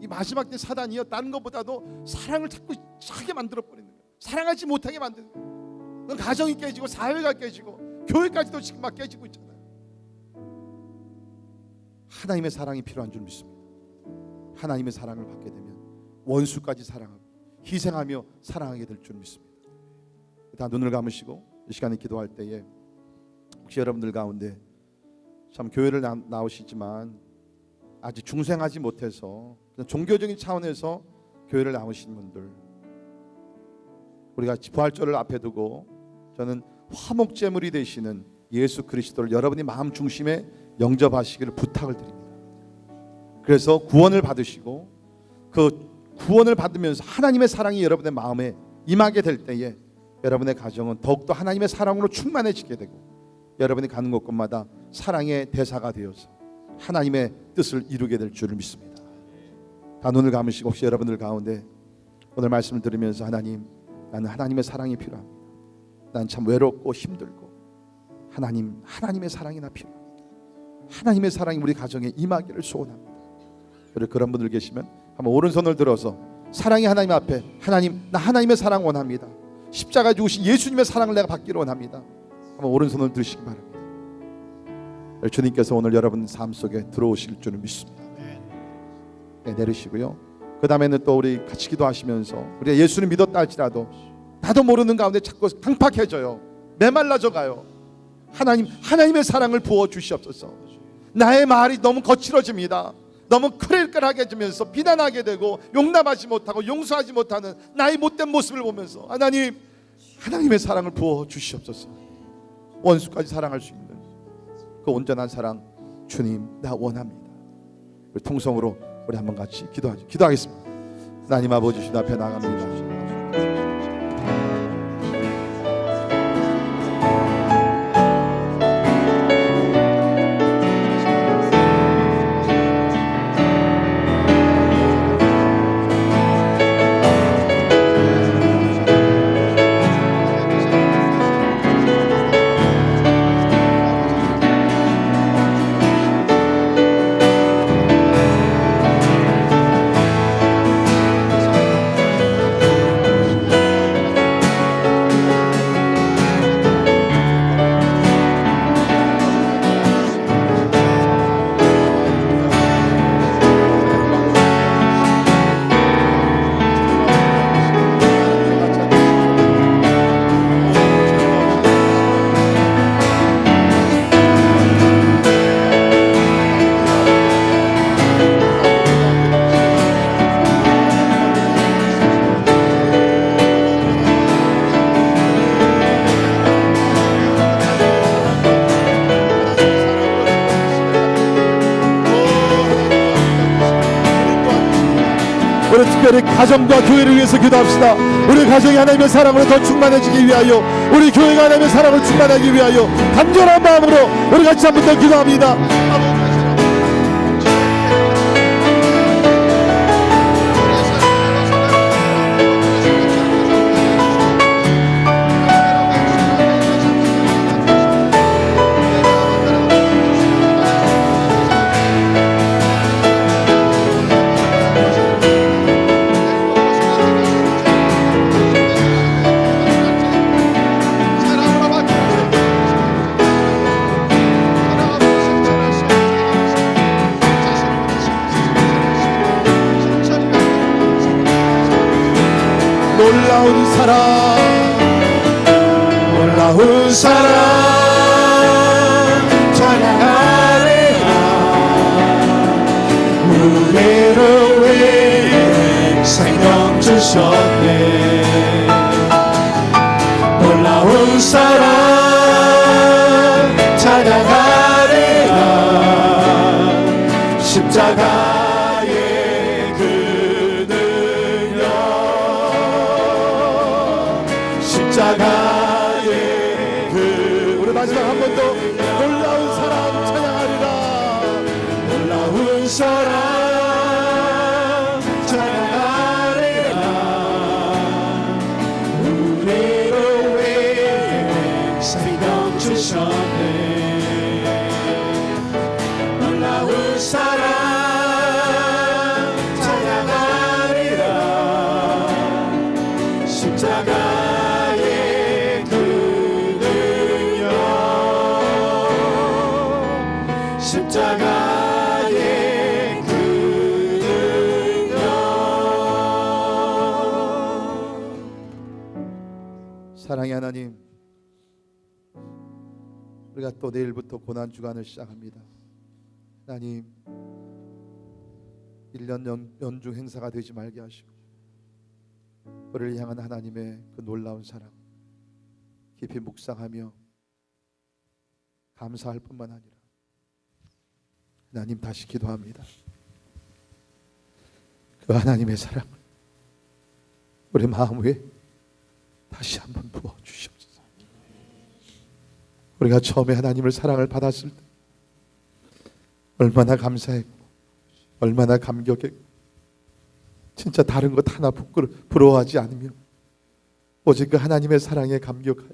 이 마지막 때 사단이요, 다른 것보다도 사랑을 자꾸 차게 만들어 버리는 거예요. 사랑하지 못하게 만드는 거예요. 그건 가정이 깨지고 사회가 깨지고 교회까지도 지금 막 깨지고 있잖아요. 하나님의 사랑이 필요한 줄 믿습니다. 하나님의 사랑을 받게 되면 원수까지 사랑하고 희생하며 사랑하게 될 줄 믿습니다. 다 눈을 감으시고 이 시간에 기도할 때에 혹시 여러분들 가운데 참 교회를 나오시지만 아직 중생하지 못해서 그냥 종교적인 차원에서 교회를 나오신 분들, 우리가 부활절을 앞에 두고 저는 화목제물이 되시는 예수 그리스도를 여러분이 마음 중심에 영접하시기를 부탁을 드립니다. 그래서 구원을 받으시고 그 구원을 받으면서 하나님의 사랑이 여러분의 마음에 임하게 될 때에 여러분의 가정은 더욱더 하나님의 사랑으로 충만해지게 되고 여러분이 가는 곳곳마다 사랑의 대사가 되어서 하나님의 뜻을 이루게 될 줄을 믿습니다. 다 눈을 감으시고 혹시 여러분들 가운데 오늘 말씀을 들으면서 하나님, 나는 하나님의 사랑이 필요합니다. 난 참 외롭고 힘들고 하나님의 사랑이 나 필요합니다. 하나님의 사랑이 우리 가정에 임하기를 소원합니다. 그런 분들 계시면 한번 오른손을 들어서 사랑의 하나님 앞에, 하나님, 나 하나님의 사랑 원합니다. 십자가 죽으신 예수님의 사랑을 내가 받기를 원합니다. 한번 오른손을 들으시기 바랍니다. 주님께서 오늘 여러분 삶 속에 들어오실 줄을 믿습니다. 네, 내리시고요. 그 다음에는 또 우리 같이 기도하시면서 우리가 예수를 믿었다 할지라도 나도 모르는 가운데 자꾸 강팍해져요. 메말라져 가요. 하나님의 사랑을 부어 주시옵소서. 나의 말이 너무 거칠어집니다. 너무 크릴끌하게 되면서 비난하게 되고 용납하지 못하고 용서하지 못하는 나의 못된 모습을 보면서 하나님의 사랑을 부어 주시옵소서. 원수까지 사랑할 수 있는 그 온전한 사랑 주님 나 원합니다. 우리 통성으로 우리 한번 같이 기도하죠. 기도하겠습니다. 하나님 아버지 주님 앞에 나갑니다. 우리 특별히 가정과 교회를 위해서 기도합시다. 우리 가정이 하나님의 사랑으로 더 충만해지기 위하여, 우리 교회가 하나님의 사랑을 충만하기 위하여 간절한 마음으로 우리 같이 한 번 더 기도합니다. 놀라운 사랑, 놀라운 사랑 찬양하리라. 우리를 위해 생명 주셨네. 놀라운 사랑 찬양하리라. 십자가의 그 능력, 십자가의 그 우리 마지막 한 번 더 놀라운 사랑 찬양하리라. 놀라운 사랑 찬양하리라. 우리를 위해 생명 주셨네. 놀라운 사랑 찬양하리라. 십자가의 그 능력, 십자가의 그 능력. 사랑의 하나님, 우리가 또 내일부터 고난주간을 시작합니다. 하나님, 1년 연중 행사가 되지 말게 하시고 우리를 향한 하나님의 그 놀라운 사랑 깊이 묵상하며 감사할 뿐만 아니라 하나님 다시 기도합니다. 그 하나님의 사랑을 우리 마음 위에 다시 한번 부어 주시옵소서. 우리가 처음에 하나님을 사랑을 받았을 때 얼마나 감사했고 얼마나 감격했고 진짜 다른 것 하나 부러워하지 않으며 오직 그 하나님의 사랑에 감격하여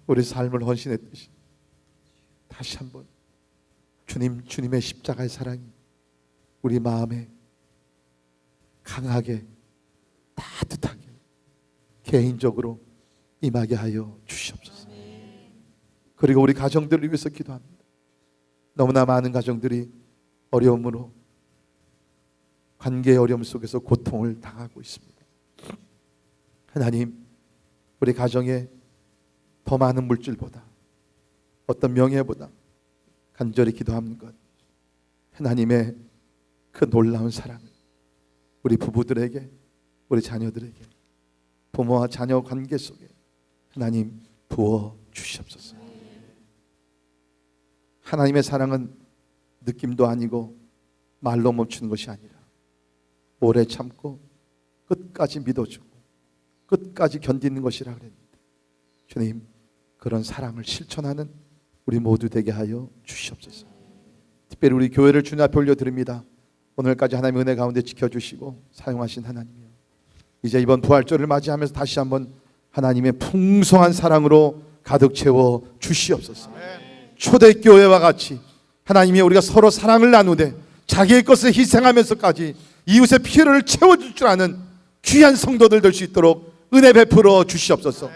우리 삶을 헌신했듯이 다시 한번 주님의 십자가의 사랑이 우리 마음에 강하게 따뜻하게 개인적으로 임하게 하여 주시옵소서. 그리고 우리 가정들을 위해서 기도합니다. 너무나 많은 가정들이 어려움으로 관계의 어려움 속에서 고통을 당하고 있습니다. 하나님, 우리 가정에 더 많은 물질보다 어떤 명예보다 간절히 기도하는 것, 하나님의 그 놀라운 사랑을 우리 부부들에게, 우리 자녀들에게, 부모와 자녀 관계 속에 하나님 부어 주시옵소서. 하나님의 사랑은 느낌도 아니고 말로 멈추는 것이 아니라 오래 참고 끝까지 믿어주고 끝까지 견디는 것이라 그랬는데, 주님 그런 사랑을 실천하는 우리 모두 되게 하여 주시옵소서. 특별히 우리 교회를 주님 앞에 올려드립니다. 오늘까지 하나님의 은혜 가운데 지켜주시고 사용하신 하나님이여, 이제 이번 부활절을 맞이하면서 다시 한번 하나님의 풍성한 사랑으로 가득 채워 주시옵소서. 초대교회와 같이 하나님이 우리가 서로 사랑을 나누되 자기의 것을 희생하면서까지 이웃의 필요를 채워줄 줄 아는 귀한 성도들 될 수 있도록 은혜 베풀어 주시옵소서.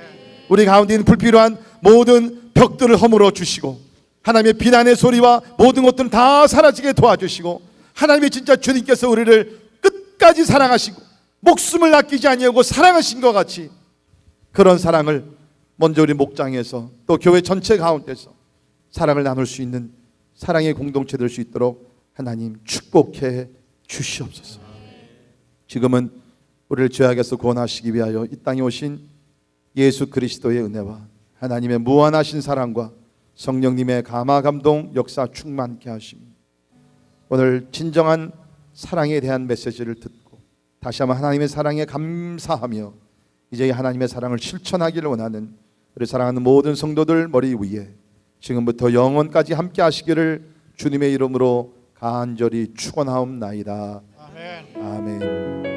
우리 가운데 있는 불필요한 모든 벽들을 허물어 주시고 하나님의 비난의 소리와 모든 것들은 다 사라지게 도와주시고, 하나님의 진짜 주님께서 우리를 끝까지 사랑하시고 목숨을 아끼지 아니하고 사랑하신 것 같이 그런 사랑을 먼저 우리 목장에서 또 교회 전체 가운데서 사랑을 나눌 수 있는 사랑의 공동체 될 수 있도록 하나님 축복해 주시옵소서. 지금은 우리를 죄악에서 구원하시기 위하여 이 땅에 오신 예수 그리스도의 은혜와 하나님의 무한하신 사랑과 성령님의 감화 감동 역사 충만케 하시며, 오늘 진정한 사랑에 대한 메시지를 듣고 다시 한번 하나님의 사랑에 감사하며 이제 하나님의 사랑을 실천하기를 원하는 우리 사랑하는 모든 성도들 머리 위에 지금부터 영원까지 함께 하시기를 주님의 이름으로 간절히 축원하옵나이다. 아멘. 아멘.